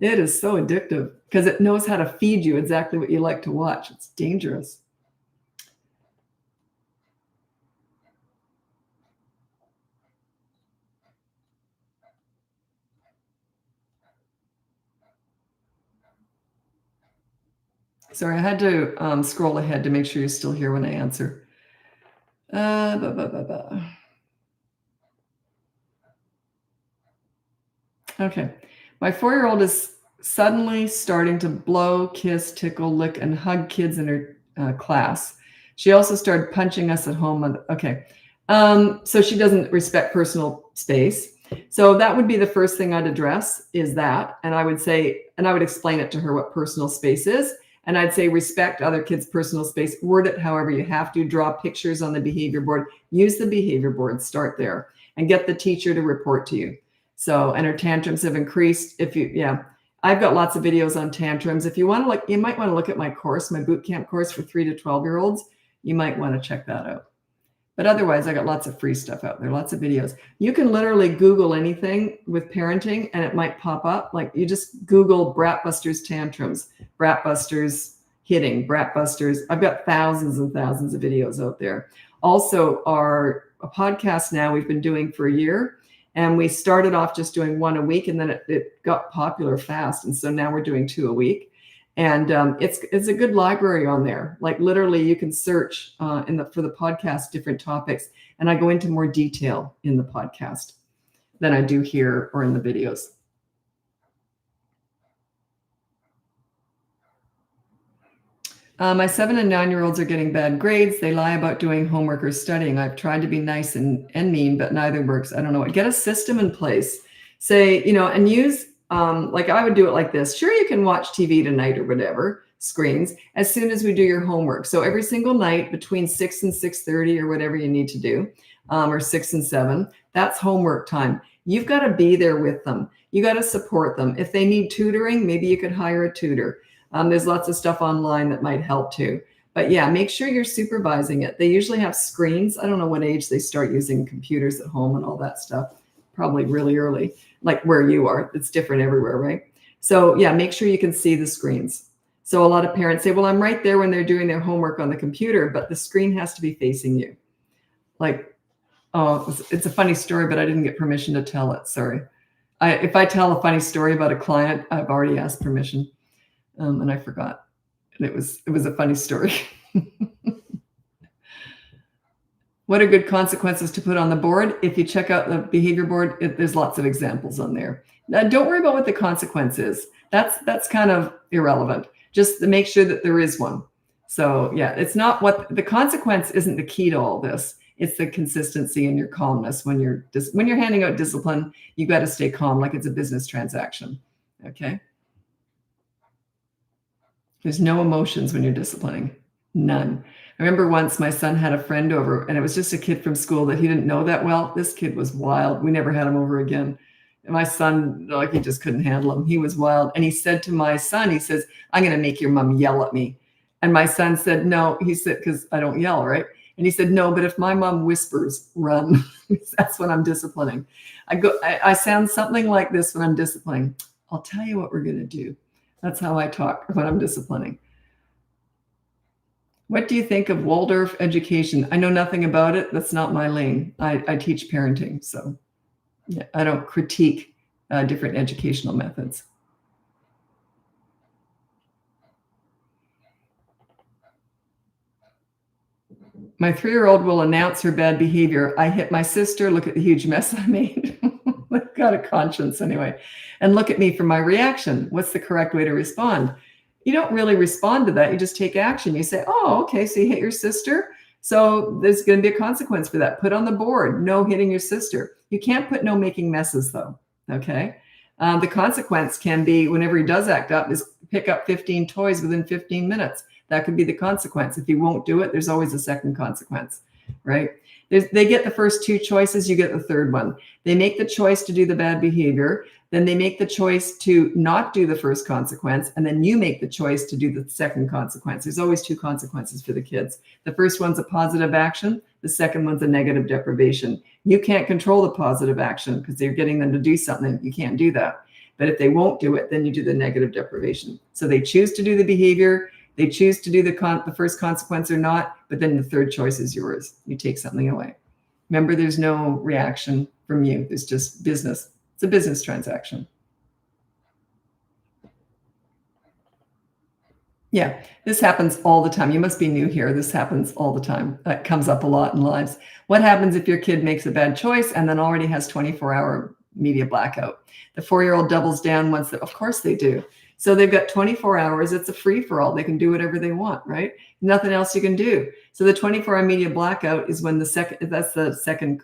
it is so addictive because it knows how to feed you exactly what you like to watch. It's dangerous. Sorry, I had to scroll ahead to make sure you're still here when I answer. Okay. My 4-year-old is suddenly starting to blow, kiss, tickle, lick, and hug kids in her class. She also started punching us at home. Okay. So she doesn't respect personal space. So that would be the first thing I'd address is that. And I would say, and I would explain it to her what personal space is. And I'd say, respect other kids' personal space, word it however you have to, draw pictures on the behavior board, use the behavior board, start there, and get the teacher to report to you. So, and her tantrums have increased. I've got lots of videos on tantrums. If you want to look, you might want to look at my course, my boot camp course for 3 to 12-year-olds. You might want to check that out. But otherwise, I got lots of free stuff out there, lots of videos. You can literally Google anything with parenting and it might pop up. Like you just Google BratBusters tantrums, BratBusters hitting, BratBusters. I've got thousands and thousands of videos out there. Also, a podcast now we've been doing for a year. And we started off just doing 1 a week, and then it got popular fast. And so now we're doing 2 a week. And it's a good library on there. Like literally you can search for the podcast different topics. And I go into more detail in the podcast than I do here or in the videos. My 7 and 9-year-olds are getting bad grades. They lie about doing homework or studying. I've tried to be nice and mean, but neither works. I don't know what. Get a system in place. Say, and use, like I would do it like this. Sure, you can watch TV tonight or whatever, screens, as soon as we do your homework. So every single night between 6 and 6:30 or whatever you need to do, or 6 and 7, that's homework time. You've got to be there with them. You got to support them. If they need tutoring, maybe you could hire a tutor. There's lots of stuff online that might help too. But yeah, make sure you're supervising it. They usually have screens. I don't know what age they start using computers at home and all that stuff. Probably really early, like where you are. It's different everywhere, right? So yeah, make sure you can see the screens. So a lot of parents say, well, I'm right there when they're doing their homework on the computer, but the screen has to be facing you. Like, oh, it's a funny story, but I didn't get permission to tell it. Sorry. If I tell a funny story about a client, I've already asked permission, and I forgot. And it was a funny story. What are good consequences to put on the board? If you check out the behavior board, there's lots of examples on there. Now, don't worry about what the consequence is. That's kind of irrelevant. Just to make sure that there is one. So yeah, it's not what the consequence isn't the key to all this. It's the consistency and your calmness. When you're handing out discipline, you got to stay calm, like it's a business transaction. Okay. There's no emotions when you're disciplining. None. I remember once my son had a friend over, and it was just a kid from school that he didn't know that well. This kid was wild. We never had him over again. And my son, like, he just couldn't handle him. He was wild. And he said to my son, he says, I'm going to make your mom yell at me. And my son said, no. He said, because I don't yell, right? And he said, no, but if my mom whispers, run. That's when I'm disciplining. I sound something like this when I'm disciplining. I'll tell you what we're going to do. That's how I talk when I'm disciplining. What do you think of Waldorf education? I know nothing about it. That's not my lane. I teach parenting, so yeah, I don't critique different educational methods. My 3-year-old will announce her bad behavior. I hit my sister. Look at the huge mess I made. I've got a conscience anyway. And look at me for my reaction. What's the correct way to respond? You don't really respond to that. You just take action. You say, oh, okay, so you hit your sister. So there's going to be a consequence for that. Put on the board, no hitting your sister. You can't put no making messes, though. Okay. The consequence can be, whenever he does act up, is pick up 15 toys within 15 minutes. That could be the consequence. If he won't do it, there's always a second consequence, right? They get the first 2 choices, you get the third one. They make the choice to do the bad behavior, then they make the choice to not do the first consequence, and then you make the choice to do the second consequence. There's always 2 consequences for the kids. The first one's a positive action, the second one's a negative deprivation. You can't control the positive action because you're getting them to do something. You can't do that. But if they won't do it, then you do the negative deprivation. So they choose to do the behavior, they choose to do the first consequence or not, but then the third choice is yours. You take something away. Remember, there's no reaction from you. There's just business. It's a business transaction. Yeah, this happens all the time. You must be new here. This happens all the time. That comes up a lot in lives. What happens if your kid makes a bad choice and then already has 24-hour media blackout? The 4-year-old doubles down once. Of course they do. So they've got 24 hours. It's a free-for-all. They can do whatever they want, right? Nothing else you can do. So the 24-hour media blackout is when that's the second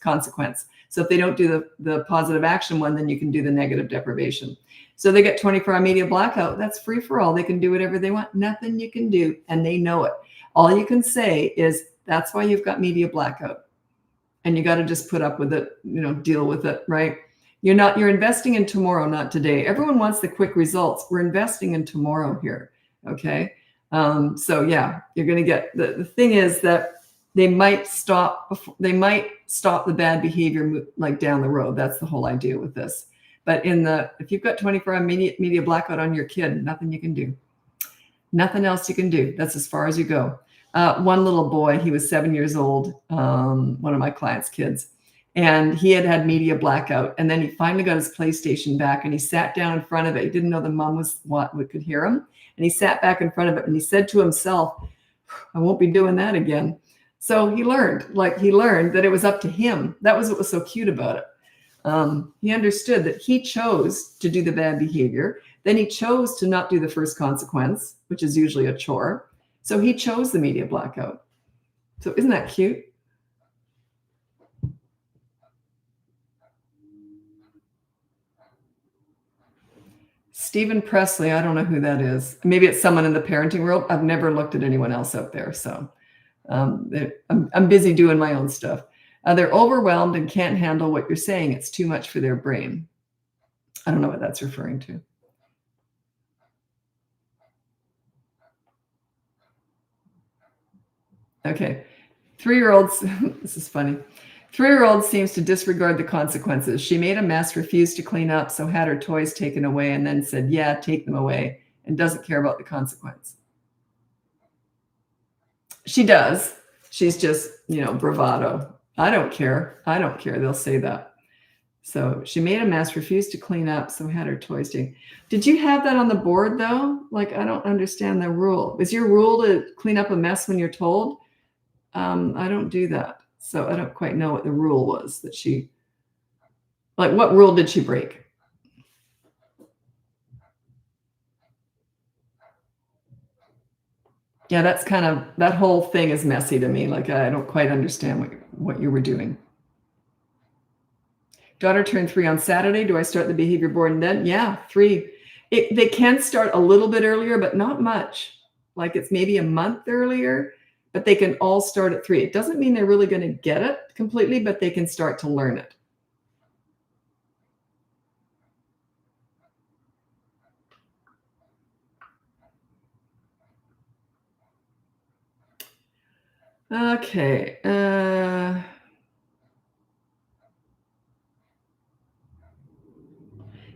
consequence. So if they don't do the positive action one, then you can do the negative deprivation. So they get 24-hour media blackout. That's free-for-all. They can do whatever they want. Nothing you can do, and they know it. All you can say is, that's why you've got media blackout. And you got to just put up with it, deal with it, right? You're investing in tomorrow, not today. Everyone wants the quick results. We're investing in tomorrow here. Okay. So yeah, you're going to get, the thing is that they might stop the bad behavior like down the road. That's the whole idea with this. But if you've got 24-hour media blackout on your kid, nothing you can do. Nothing else you can do. That's as far as you go. One little boy, he was 7 years old, one of my clients' kids. And he had media blackout. And then he finally got his PlayStation back and he sat down in front of it. He didn't know the mom could hear him. And he sat back in front of it and he said to himself, I won't be doing that again. So he learned that it was up to him. That was what was so cute about it. He understood that he chose to do the bad behavior. Then he chose to not do the first consequence, which is usually a chore. So he chose the media blackout. So isn't that cute? Stephen Presley, I don't know who that is. Maybe it's someone in the parenting world. I've never looked at anyone else out there. So I'm busy doing my own stuff. They're overwhelmed and can't handle what you're saying. It's too much for their brain. I don't know what that's referring to. Okay. 3-year-olds, this is funny. 3-year-old seems to disregard the consequences. She made a mess, refused to clean up, so had her toys taken away and then said, yeah, take them away, and doesn't care about the consequence. She does. She's just, bravado. I don't care. I don't care. They'll say that. So she made a mess, refused to clean up, so had her toys taken. Did you have that on the board, though? Like, I don't understand the rule. Is your rule to clean up a mess when you're told? I don't do that. So I don't quite know what the rule was that she, like, what rule did she break? Yeah, that's that whole thing is messy to me. Like, I don't quite understand what you were doing. Daughter turned 3 on Saturday. Do I start the behavior board and then? Yeah, 3. They can start a little bit earlier, but not much. Like, it's maybe a month earlier, but they can all start at 3. It doesn't mean they're really going to get it completely, but they can start to learn it. Okay.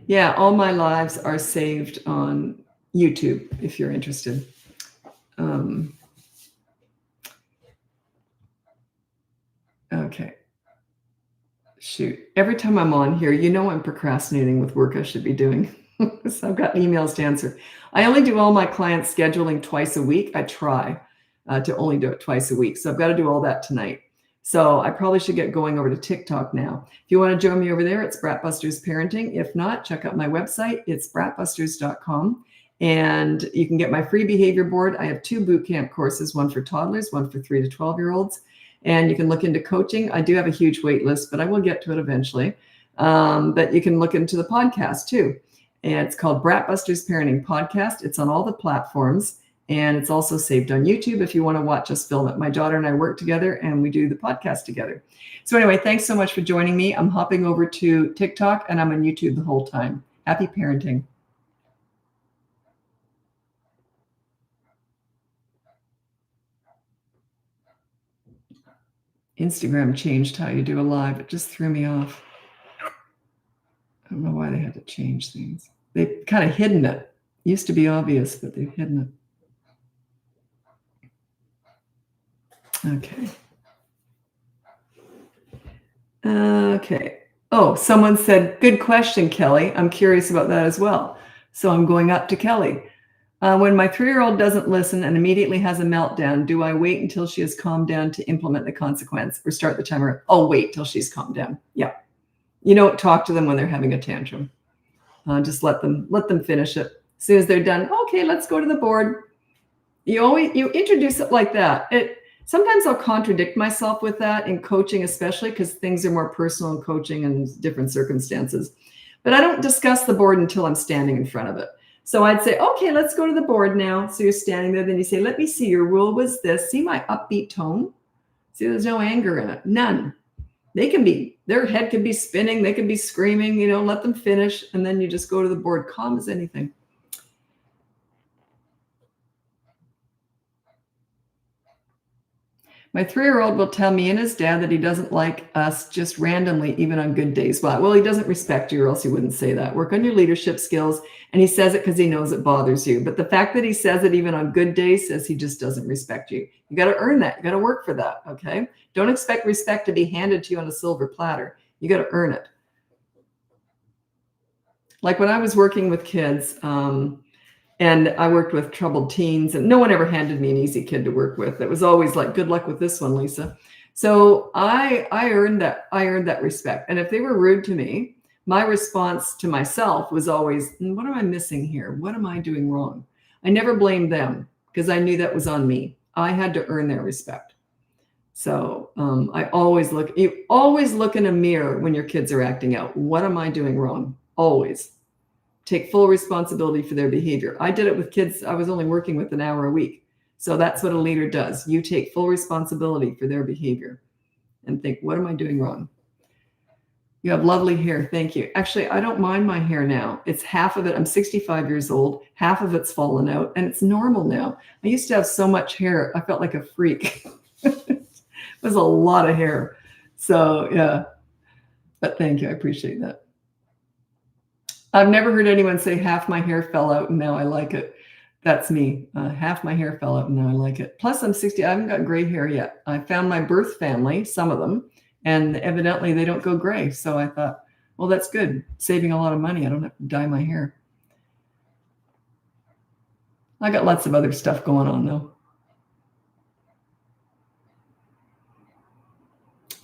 Yeah, all my lives are saved on YouTube if you're interested. Okay. Shoot. Every time I'm on here, I'm procrastinating with work I should be doing. So I've got emails to answer. I only do all my clients scheduling twice a week. I try to only do it twice a week. So I've got to do all that tonight. So I probably should get going over to TikTok now. If you want to join me over there, it's BratBusters Parenting. If not, check out my website. It's bratbusters.com. And you can get my free behavior board. I have 2 boot camp courses, one for toddlers, one for 3 to 12-year-olds. And you can look into coaching. I do have a huge wait list, but I will get to it eventually. But you can look into the podcast too. And it's called BratBusters Parenting Podcast. It's on all the platforms. And it's also saved on YouTube if you want to watch us film it. My daughter and I work together and we do the podcast together. So anyway, thanks so much for joining me. I'm hopping over to TikTok and I'm on YouTube the whole time. Happy parenting. Instagram changed how you do a live. It just threw me off. I don't know why they had to change things. They've kind of hidden it. It used to be obvious, but they've hidden it. Okay. Okay. Oh, someone said, good question, Kelly. I'm curious about that as well. So I'm going up to Kelly. When my 3-year-old doesn't listen and immediately has a meltdown, do I wait until she has calmed down to implement the consequence or start the timer? I'll wait till she's calmed down. Yeah. Talk to them when they're having a tantrum. Just let them finish it. As soon as they're done, okay, let's go to the board. You introduce it like that. Sometimes I'll contradict myself with that in coaching, especially because things are more personal in coaching and different circumstances. But I don't discuss the board until I'm standing in front of it. So I'd say, okay, let's go to the board now. So you're standing there. Then you say, let me see, your rule was this. See my upbeat tone? See, there's no anger in it. None. Their head could be spinning. They could be screaming, let them finish. And then you just go to the board, calm as anything. My 3-year-old will tell me and his dad that he doesn't like us just randomly, even on good days. Well, he doesn't respect you or else he wouldn't say that. Work on your leadership skills. And he says it because he knows it bothers you. But the fact that he says it even on good days says he just doesn't respect you. You got to earn that. You got to work for that. Okay. Don't expect respect to be handed to you on a silver platter. You got to earn it. Like when I was working with kids, and I worked with troubled teens, and no one ever handed me an easy kid to work with. It was always like, good luck with this one, Lisa. So I earned that respect. And if they were rude to me, my response to myself was always, what am I missing here? What am I doing wrong? I never blamed them because I knew that was on me. I had to earn their respect. So you always look in a mirror when your kids are acting out. What am I doing wrong? Always. Take full responsibility for their behavior. I did it with kids. I was only working with an hour a week. So that's what a leader does. You take full responsibility for their behavior and think, what am I doing wrong? You have lovely hair. Thank you. Actually, I don't mind my hair now. It's half of it. I'm 65 years old. Half of it's fallen out and it's normal now. I used to have so much hair. I felt like a freak. It was a lot of hair. So yeah, but thank you. I appreciate that. I've never heard anyone say half my hair fell out and now I like it. That's me. Half my hair fell out and now I like it. Plus I'm 60. I haven't got gray hair yet. I found my birth family, some of them, and evidently they don't go gray. So I thought, well, that's good. Saving a lot of money. I don't have to dye my hair. I got lots of other stuff going on though.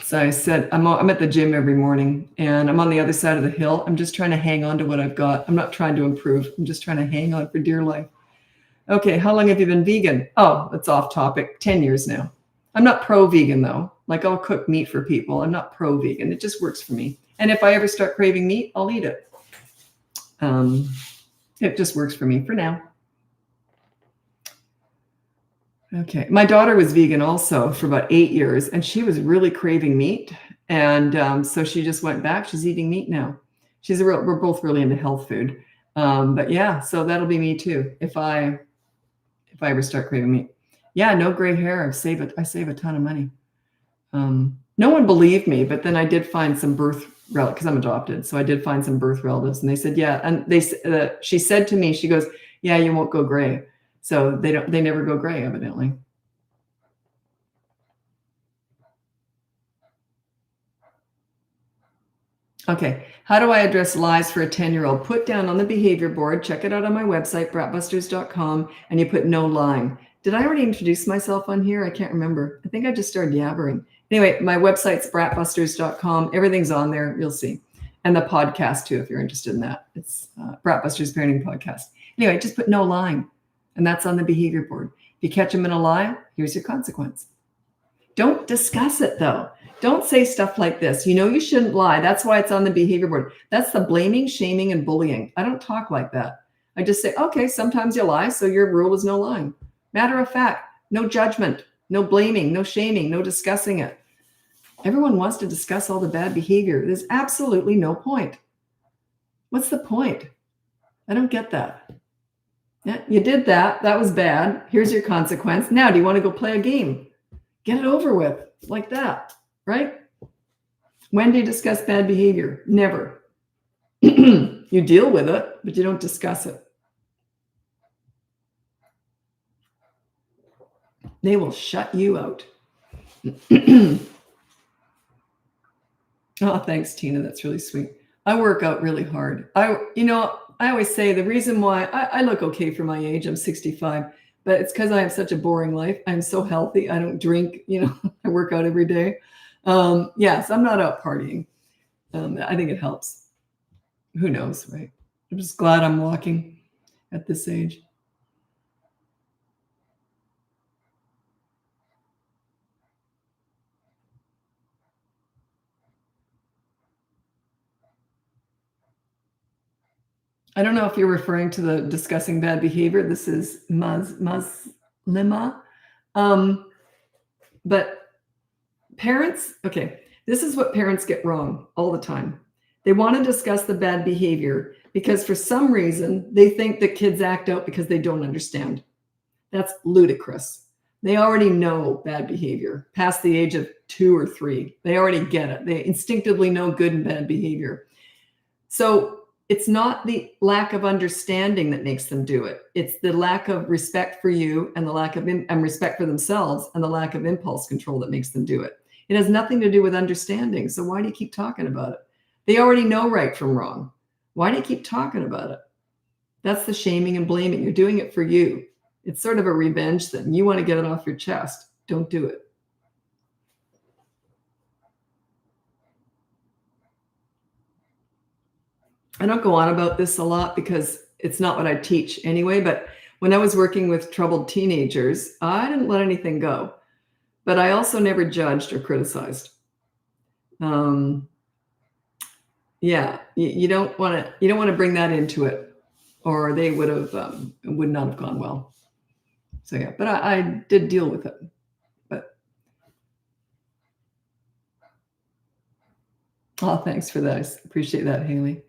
So I said, I'm at the gym every morning and I'm on the other side of the hill. I'm just trying to hang on to what I've got. I'm not trying to improve. I'm just trying to hang on for dear life. Okay, how long have you been vegan? Oh, that's off topic. 10 years now. I'm not pro-vegan though. Like I'll cook meat for people. I'm not pro-vegan. It just works for me. And if I ever start craving meat, I'll eat it. It just works for me for now. Okay. My daughter was vegan also for about 8 years, and she was really craving meat. And so she just went back. She's eating meat now. We're both really into health food. But yeah, so that'll be me too. If I ever start craving meat. Yeah, no gray hair. I save a ton of money. No one believed me, but then I did find some birth relatives, because I'm adopted. So I did find some birth relatives, and they said, yeah. And she said to me, she goes, yeah, you won't go gray. So they never go gray, evidently. Okay. How do I address lies for a 10-year-old? Put down on the behavior board, check it out on my website, BratBusters.com, and you put no lying. Did I already introduce myself on here? I can't remember. I think I just started yabbering. Anyway, my website's BratBusters.com. Everything's on there. You'll see. And the podcast too, if you're interested in that. It's BratBusters Parenting Podcast. Anyway, just put no lying. And that's on the behavior board. If you catch them in a lie, here's your consequence. Don't discuss it though. Don't say stuff like this. You know you shouldn't lie. That's why it's on the behavior board. That's the blaming, shaming, and bullying. I don't talk like that. I just say, okay, sometimes you lie, so your rule is no lying. Matter of fact, no judgment, no blaming, no shaming, no discussing it. Everyone wants to discuss all the bad behavior. There's absolutely no point. What's the point? I don't get that. Yeah, you did that. That was bad. Here's your consequence. Now, do you want to go play a game? Get it over with like that, right? When do you discuss bad behavior? Never. You deal with it, but you don't discuss it. They will shut you out. Oh, thanks, Tina. That's really sweet. I work out really hard. I always say the reason why I look okay for my age, I'm 65, but it's because I have such a boring life. I'm so healthy. I don't drink, I work out every day. Yes, I'm not out partying. I think it helps. Who knows, right? I'm just glad I'm walking at this age. I don't know if you're referring to the discussing bad behavior. This is Muslima. But parents, okay, this is what parents get wrong all the time. They want to discuss the bad behavior because for some reason they think that kids act out because they don't understand. That's ludicrous. They already know bad behavior past the age of 2 or 3. They already get it. They instinctively know good and bad behavior. So it's not the lack of understanding that makes them do it. It's the lack of respect for you and the lack of respect for themselves and the lack of impulse control that makes them do it. It has nothing to do with understanding. So why do you keep talking about it? They already know right from wrong. Why do you keep talking about it? That's the shaming and blaming. You're doing it for you. It's sort of a revenge thing. You want to get it off your chest. Don't do it. I don't go on about this a lot because it's not what I teach anyway, but when I was working with troubled teenagers, I didn't let anything go, but I also never judged or criticized. Yeah, you don't want to bring that into it, or they would not have gone well. So yeah, but I did deal with it. But oh, thanks for that. I appreciate that, Haley.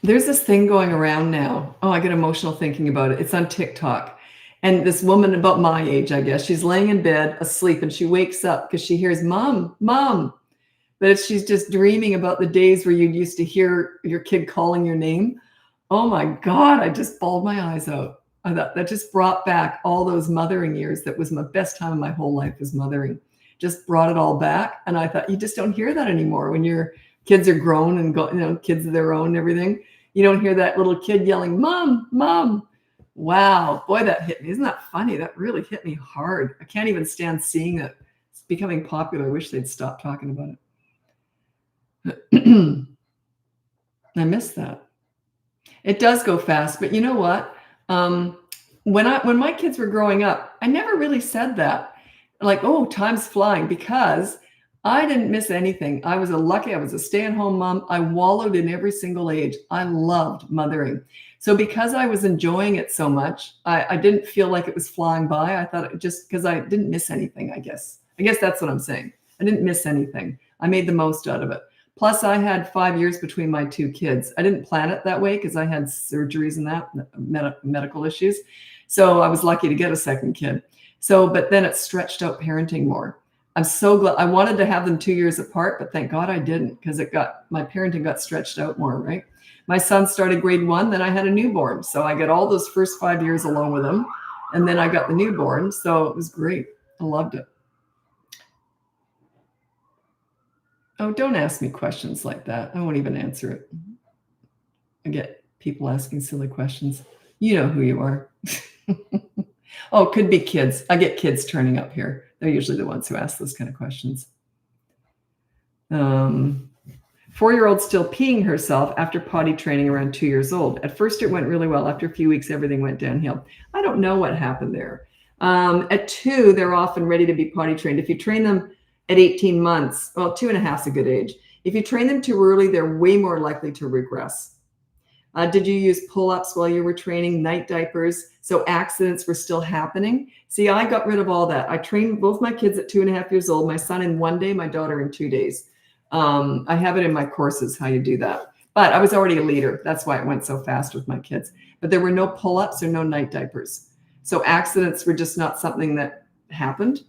There's this thing going around now. Oh, I get emotional thinking about it. It's on TikTok. And this woman about my age, I guess, she's laying in bed asleep and she wakes up because she hears mom, mom. But if she's just dreaming about the days where you used to hear your kid calling your name. Oh my God, I just bawled my eyes out. I thought that just brought back all those mothering years. That was my best time of my whole life, was mothering. Just brought it all back. And I thought, you just don't hear that anymore when your kids are grown and go, kids of their own and everything. You don't hear that little kid yelling, mom, mom. Wow, boy, that hit me. Isn't that funny? That really hit me hard. I can't even stand seeing it. It's becoming popular. I wish they'd stop talking about it. I miss that. It does go fast, but you know what? When my kids were growing up, I never really said that. Like, oh, time's flying, because I didn't miss anything. I was a stay-at-home mom. I wallowed in every single age. I loved mothering. So because I was enjoying it so much, I didn't feel like it was flying by. I thought it just because I didn't miss anything, I guess. I guess that's what I'm saying. I didn't miss anything. I made the most out of it. Plus, I had 5 years between my two kids. I didn't plan it that way because I had surgeries and that, medical issues. So I was lucky to get a second kid. But then it stretched out parenting more. I'm so glad. I wanted to have them 2 years apart, but thank God I didn't, because my parenting got stretched out more, right? My son started grade 1, then I had a newborn. So I got all those first 5 years alone with him. And then I got the newborn. So it was great. I loved it. Oh, don't ask me questions like that. I won't even answer it. I get people asking silly questions. You know who you are. Oh, it could be kids. I get kids turning up here. They're usually the ones who ask those kind of questions. 4-year-old still peeing herself after potty training around 2 years old. At first, it went really well. After a few weeks, everything went downhill. I don't know what happened there. At 2, they're often ready to be potty trained. If you train them at 18 months, well, 2.5 is a good age. If you train them too early, they're way more likely to regress. Did you use pull-ups while you were training? Night diapers, so accidents were still happening? See, I got rid of all that. I trained both my kids at 2.5 years old, my son in 1 day, my daughter in 2 days. I have it in my courses, how you do that. But I was already a leader. That's why it went so fast with my kids. But there were no pull-ups or no night diapers. So accidents were just not something that happened.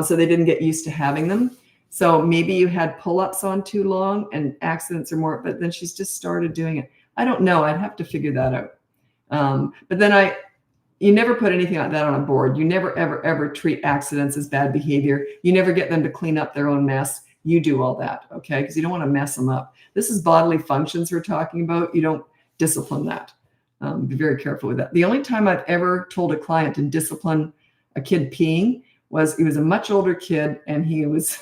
So they didn't get used to having them. So maybe you had pull-ups on too long and accidents are more, but then she's just started doing it. I don't know. I'd have to figure that out. But then you never put anything like that on a board. You never, ever, ever treat accidents as bad behavior. You never get them to clean up their own mess. You do all that, okay? Because you don't want to mess them up. This is bodily functions we're talking about. You don't discipline that. Be very careful with that. The only time I've ever told a client to discipline a kid peeing was, he was a much older kid and he was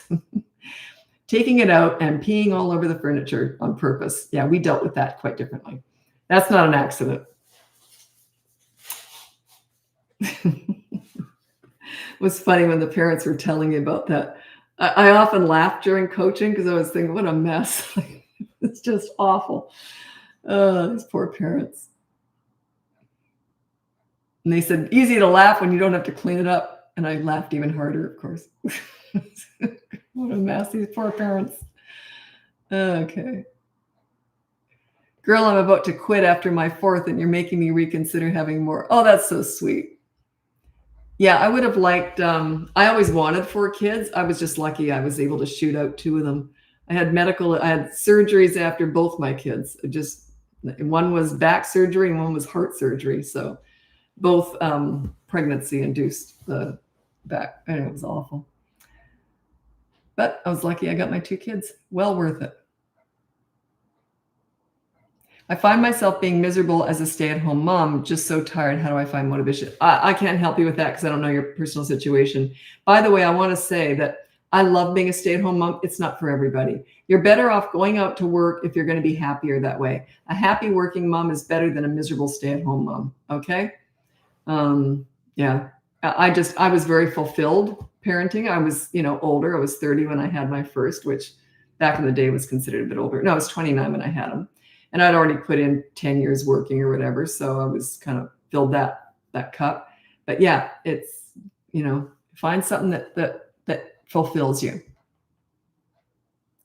taking it out and peeing all over the furniture on purpose. Yeah, we dealt with that quite differently. That's not an accident. It was funny when the parents were telling me about that. I often laughed during coaching because I was thinking, what a mess. It's just awful. These poor parents. And they said, easy to laugh when you don't have to clean it up. And I laughed even harder, of course. What a mess, these poor parents. Okay. Girl, I'm about to quit after my 4th and you're making me reconsider having more. Oh, that's so sweet. Yeah, I would have liked, I always wanted 4 kids. I was just lucky I was able to shoot out 2 of them. I had surgeries after both my kids. One was back surgery and one was heart surgery. So both pregnancy induced the back. And it was awful. But I was lucky I got my 2 kids. Well worth it. I find myself being miserable as a stay-at-home mom, just so tired. How do I find motivation? I can't help you with that because I don't know your personal situation. By the way, I want to say that I love being a stay-at-home mom. It's not for everybody. You're better off going out to work if you're going to be happier that way. A happy working mom is better than a miserable stay-at-home mom. Okay? Yeah. I was very fulfilled parenting. I was, older. I was 30 when I had my first, which back in the day was considered a bit older. No, I was 29 when I had them. And I'd already put in 10 years working or whatever. So I was kind of filled that cup. But yeah, it's, find something that fulfills you.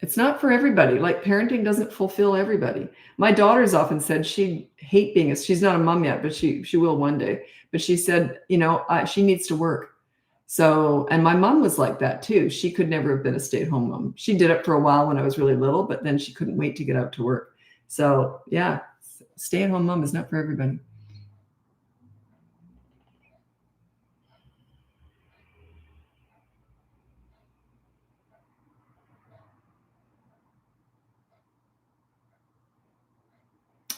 It's not for everybody. Like parenting doesn't fulfill everybody. My daughter's often said she'd hate being she's not a mom yet, but she will one day. But she said, she needs to work. So, and my mom was like that too. She could never have been a stay-at-home mom. She did it for a while when I was really little, but then she couldn't wait to get out to work. So yeah, stay-at-home mom is not for everybody.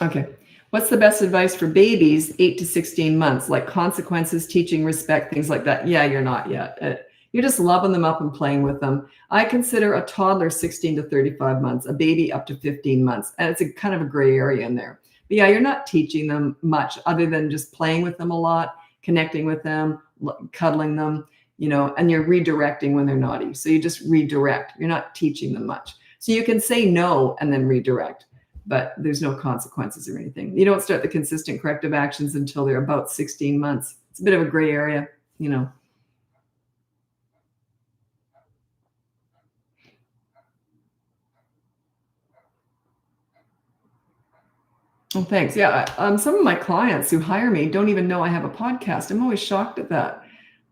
Okay. What's the best advice for babies 8 to 16 months, like consequences, teaching respect, things like that? Yeah, you're not yet. You're just loving them up and playing with them. I consider a toddler 16 to 35 months, a baby up to 15 months. And it's a kind of a gray area in there. But yeah, you're not teaching them much other than just playing with them a lot, connecting with them, cuddling them, and you're redirecting when they're naughty. So you just redirect. You're not teaching them much. So you can say no and then redirect, but there's no consequences or anything. You don't start the consistent corrective actions until they're about 16 months. It's a bit of a gray area. Oh, thanks. Yeah. Some of my clients who hire me don't even know I have a podcast. I'm always shocked at that.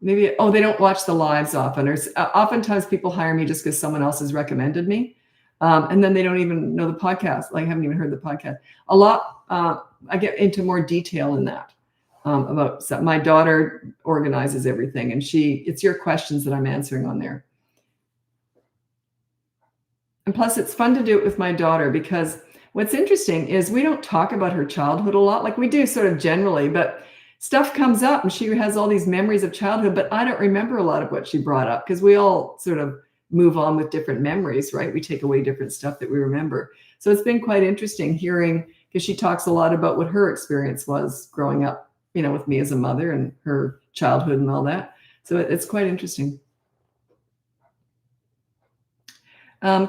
Maybe, they don't watch the lives often, or oftentimes people hire me just because someone else has recommended me. And then they don't even know the podcast. Like, haven't even heard the podcast. A lot, I get into more detail in that. My daughter organizes everything, and it's your questions that I'm answering on there. And plus, it's fun to do it with my daughter because what's interesting is we don't talk about her childhood a lot. Like we do sort of generally, but stuff comes up and she has all these memories of childhood, but I don't remember a lot of what she brought up because we all sort of move on with different memories, right? We take away different stuff that we remember. So it's been quite interesting hearing, because she talks a lot about what her experience was growing up, with me as a mother and her childhood and all that. So it's quite interesting.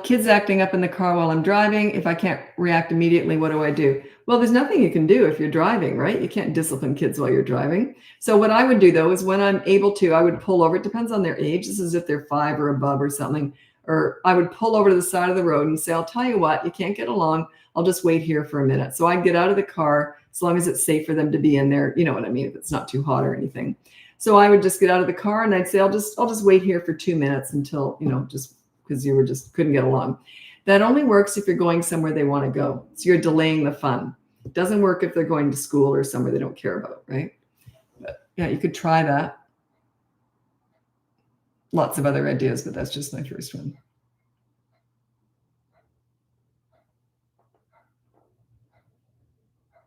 Kids acting up in the car while I'm driving. If I can't react immediately, what do I do? Well, there's nothing you can do if you're driving, right? You can't discipline kids while you're driving. So what I would do though is when I'm able to, I would pull over. It depends on their age. This is if they're 5 or above or something. Or I would pull over to the side of the road and say, I'll tell you what, you can't get along. I'll just wait here for a minute. So I get out of the car as long as it's safe for them to be in there. You know what I mean? If it's not too hot or anything. So I would just get out of the car and I'd say, I'll just wait here for 2 minutes until, just because you couldn't get along. That only works if you're going somewhere they want to go. So you're delaying the fun. It doesn't work if they're going to school or somewhere they don't care about, right? But yeah, you could try that. Lots of other ideas, but that's just my first one.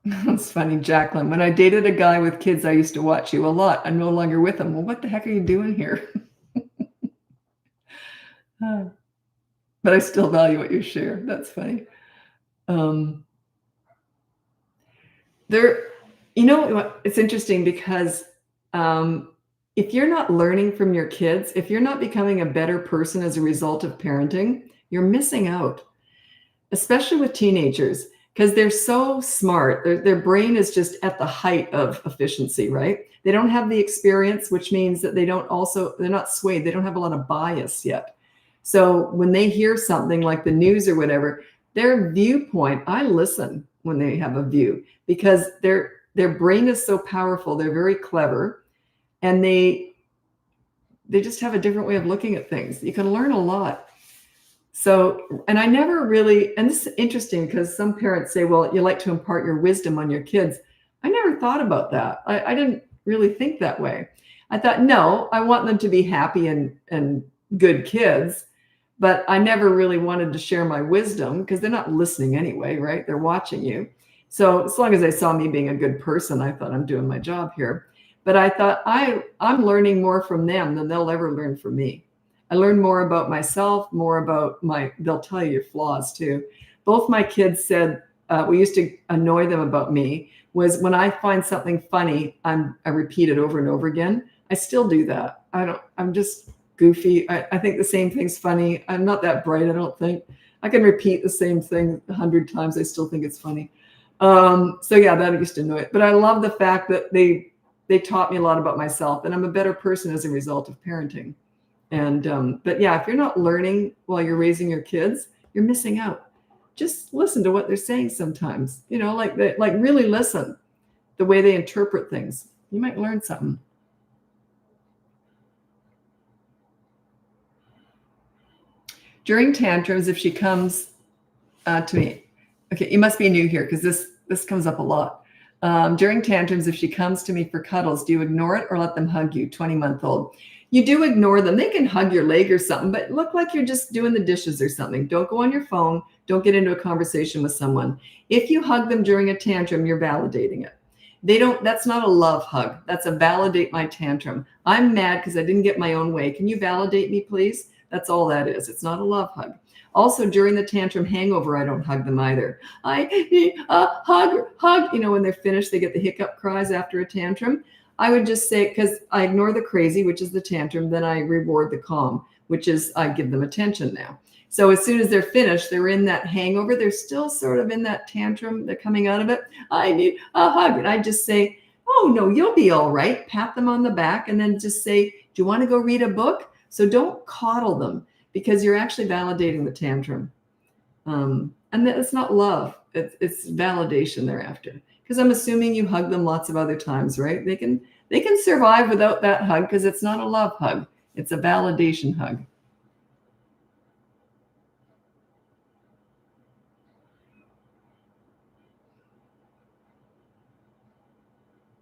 That's funny, Jacqueline. When I dated a guy with kids, I used to watch you a lot. I'm no longer with him. Well, what the heck are you doing here? But I still value what you share. That's funny. It's interesting because if you're not learning from your kids, if you're not becoming a better person as a result of parenting, you're missing out, especially with teenagers, because they're so smart. Their brain is just at the height of efficiency, right? They don't have the experience, which means that they're not swayed. They don't have a lot of bias yet. So when they hear something like the news or whatever, their viewpoint, I listen when they have a view because their brain is so powerful. They're very clever and they just have a different way of looking at things. You can learn a lot. So, and I never really, and this is interesting because some parents say, well, you like to impart your wisdom on your kids. I never thought about that. I didn't really think that way. I thought, no, I want them to be happy and good kids. But I never really wanted to share my wisdom because they're not listening anyway, right? They're watching you. So as long as they saw me being a good person, I thought I'm doing my job here. But I thought I'm learning more from them than they'll ever learn from me. I learned more about myself, more about they'll tell you your flaws too. Both my kids said, we used to annoy them about me, was when I find something funny, I repeat it over and over again. I still do that. I'm just goofy. I think the same thing's funny. I'm not that bright, I don't think. I can repeat the same thing 100 times. I still think it's funny. So yeah, that used to annoy it. But I love the fact that they taught me a lot about myself, and I'm a better person as a result of parenting. And but yeah, if you're not learning while you're raising your kids, You're missing out. Just listen to what they're saying sometimes. Like really listen the way they interpret things. You might learn something. During tantrums, if she comes to me, okay, you must be new here because this comes up a lot. During tantrums, if she comes to me for cuddles, do you ignore it or let them hug you? 20-month-old. You do ignore them. They can hug your leg or something, but look like you're just doing the dishes or something. Don't go on your phone. Don't get into a conversation with someone. If you hug them during a tantrum, you're validating it. That's not a love hug. That's a validate my tantrum. I'm mad because I didn't get my own way. Can you validate me, please? That's all that is. It's not a love hug. Also, during the tantrum hangover, I don't hug them either. I need a hug. When they're finished, they get the hiccup cries after a tantrum. I would just say, because I ignore the crazy, which is the tantrum, then I reward the calm, which is I give them attention now. So as soon as they're finished, they're in that hangover. They're still sort of in that tantrum. They're coming out of it. I need a hug. And I just say, oh, no, you'll be all right. Pat them on the back and then just say, do you want to go read a book? So don't coddle them because you're actually validating the tantrum. And it's not love. It's validation thereafter. Because I'm assuming you hug them lots of other times, right? They can survive without that hug because it's not a love hug. It's a validation hug.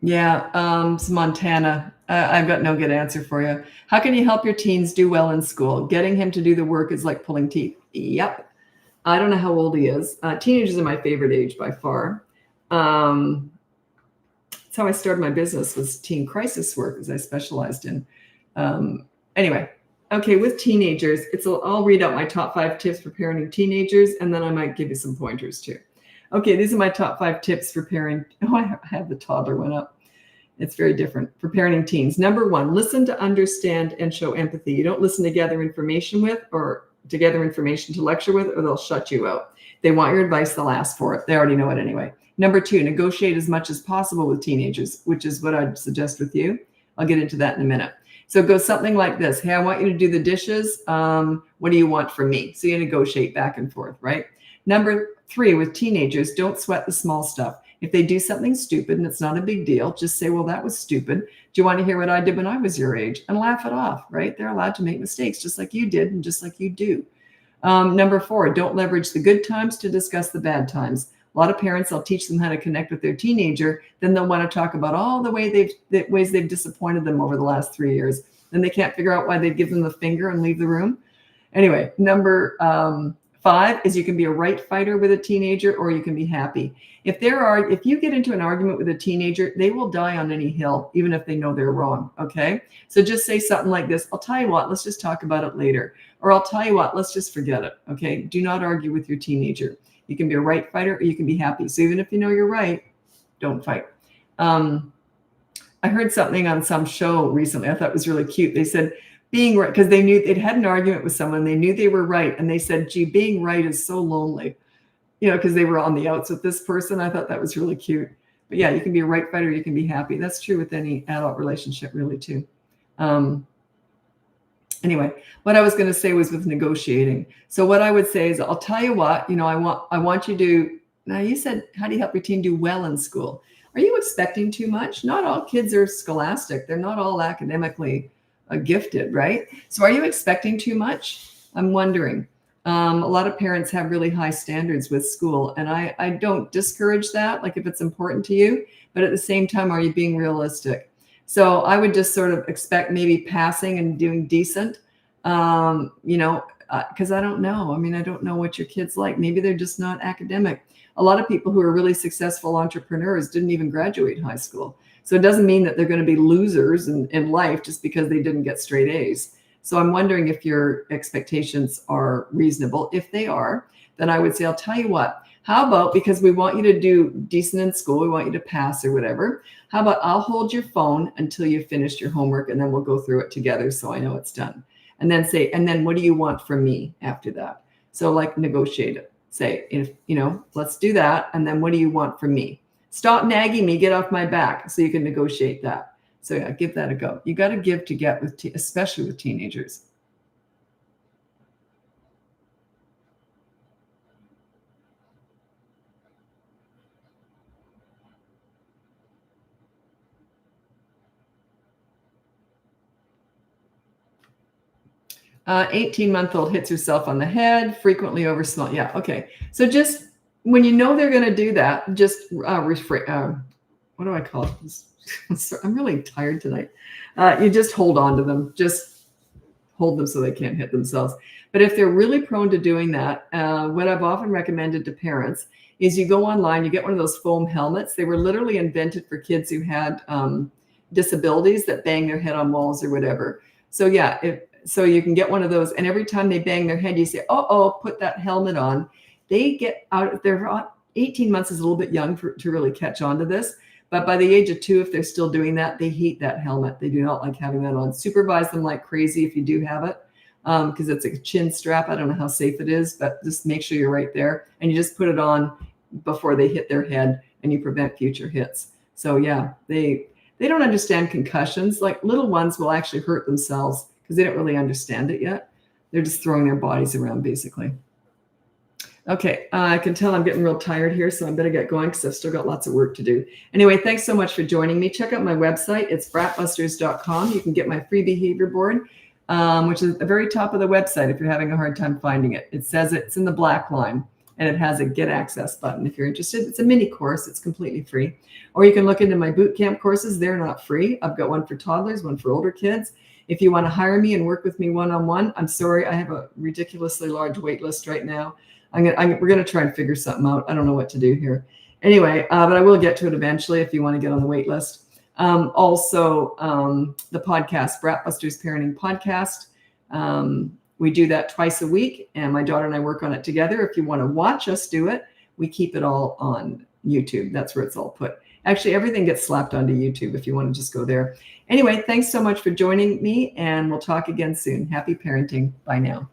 Yeah, it's Montana. I've got no good answer for you. How can you help your teens do well in school? Getting him to do the work is like pulling teeth. Yep. I don't know how old he is. Teenagers are my favorite age by far. That's how I started my business, was teen crisis work, as I specialized in. Anyway, okay, with teenagers, I'll read out my top 5 tips for parenting teenagers, and then I might give you some pointers too. Okay, these are my top 5 tips for parenting. Oh, I have the toddler one up. It's very different for parenting teens. Number 1, listen to understand and show empathy. You don't listen to gather information with or to gather information to lecture with, or they'll shut you out. They want your advice, they'll ask for it. They already know it anyway. Number 2, negotiate as much as possible with teenagers, which is what I'd suggest with you. I'll get into that in a minute. So it goes something like this. Hey, I want you to do the dishes. What do you want from me? So you negotiate back and forth, right? Number 3, with teenagers, don't sweat the small stuff. If they do something stupid and it's not a big deal, just say, well, that was stupid. Do you want to hear what I did when I was your age? And laugh it off, right? They're allowed to make mistakes just like you did and just like you do. Number 4, don't leverage the good times to discuss the bad times. A lot of parents, I'll teach them how to connect with their teenager. Then they'll want to talk about all the ways they've disappointed them over the last 3 years. Then they can't figure out why they'd give them the finger and leave the room. Anyway, number 5 is you can be a right fighter with a teenager or you can be happy. If you get into an argument with a teenager, they will die on any hill, even if they know they're wrong. Okay. So just say something like this. I'll tell you what, let's just talk about it later. Or I'll tell you what, let's just forget it. Okay. Do not argue with your teenager. You can be a right fighter or you can be happy. So even if you know you're right, don't fight. I heard something on some show recently. I thought it was really cute. They said, being right, because they knew they'd had an argument with someone. They knew they were right. And they said, gee, being right is so lonely, because they were on the outs with this person. I thought that was really cute. But yeah, you can be a right fighter. You can be happy. That's true with any adult relationship really too. Anyway, what I was going to say was with negotiating. So what I would say is, I'll tell you what, I want you to, now you said, how do you help your teen do well in school? Are you expecting too much? Not all kids are scholastic. They're not all academically gifted, right? So are you expecting too much? I'm wondering. A lot of parents have really high standards with school, and I don't discourage that, like if it's important to you, but at the same time, are you being realistic? So I would just sort of expect maybe passing and doing decent, because I don't know. I mean, I don't know what your kid's like. Maybe they're just not academic. A lot of people who are really successful entrepreneurs didn't even graduate high school. So it doesn't mean that they're going to be losers in life just because they didn't get straight A's. So I'm wondering if your expectations are reasonable. If they are, then I would say, I'll tell you what, how about, because we want you to do decent in school, we want you to pass or whatever, how about I'll hold your phone until you've finished your homework and then we'll go through it together so I know it's done. And then say, and then what do you want from me after that? So like negotiate it. Say, if let's do that. And then what do you want from me? Stop nagging me, get off my back, so you can negotiate that. So yeah, give that a go. You got to give to get especially with teenagers. 18-month-old hits herself on the head, frequently over small. Yeah, okay. So just when you know they're going to do that, just what do I call it? I'm really tired tonight. You just hold on to them. Just hold them so they can't hit themselves. But if they're really prone to doing that, what I've often recommended to parents is you go online, you get one of those foam helmets. They were literally invented for kids who had disabilities that bang their head on walls or whatever. So yeah, so you can get one of those, and every time they bang their head, you say, oh, put that helmet on. They get out, they're 18 months is a little bit young to really catch on to this. But by the age of 2, if they're still doing that, they hate that helmet. They do not like having that on. Supervise them like crazy if you do have it, because it's a chin strap. I don't know how safe it is, but just make sure you're right there. And you just put it on before they hit their head, and you prevent future hits. So yeah, they don't understand concussions. Like little ones will actually hurt themselves because they don't really understand it yet. They're just throwing their bodies around, basically. Okay, I can tell I'm getting real tired here, so I better get going because I've still got lots of work to do. Anyway, thanks so much for joining me. Check out my website. It's BratBusters.com. You can get my free behavior board, which is at the very top of the website if you're having a hard time finding it. It says it's in the black line, and it has a Get Access button if you're interested. It's a mini course. It's completely free. Or you can look into my boot camp courses. They're not free. I've got one for toddlers, one for older kids. If you want to hire me and work with me one-on-one, I'm sorry, I have a ridiculously large wait list right now. We're going to try and figure something out. I don't know what to do here. Anyway, but I will get to it eventually if you want to get on the wait list. Also, the podcast, BratBusters Parenting Podcast. We do that twice a week, and my daughter and I work on it together. If you want to watch us do it, we keep it all on YouTube. That's where it's all put. Actually, everything gets slapped onto YouTube if you want to just go there. Anyway, thanks so much for joining me, and we'll talk again soon. Happy parenting. Bye now.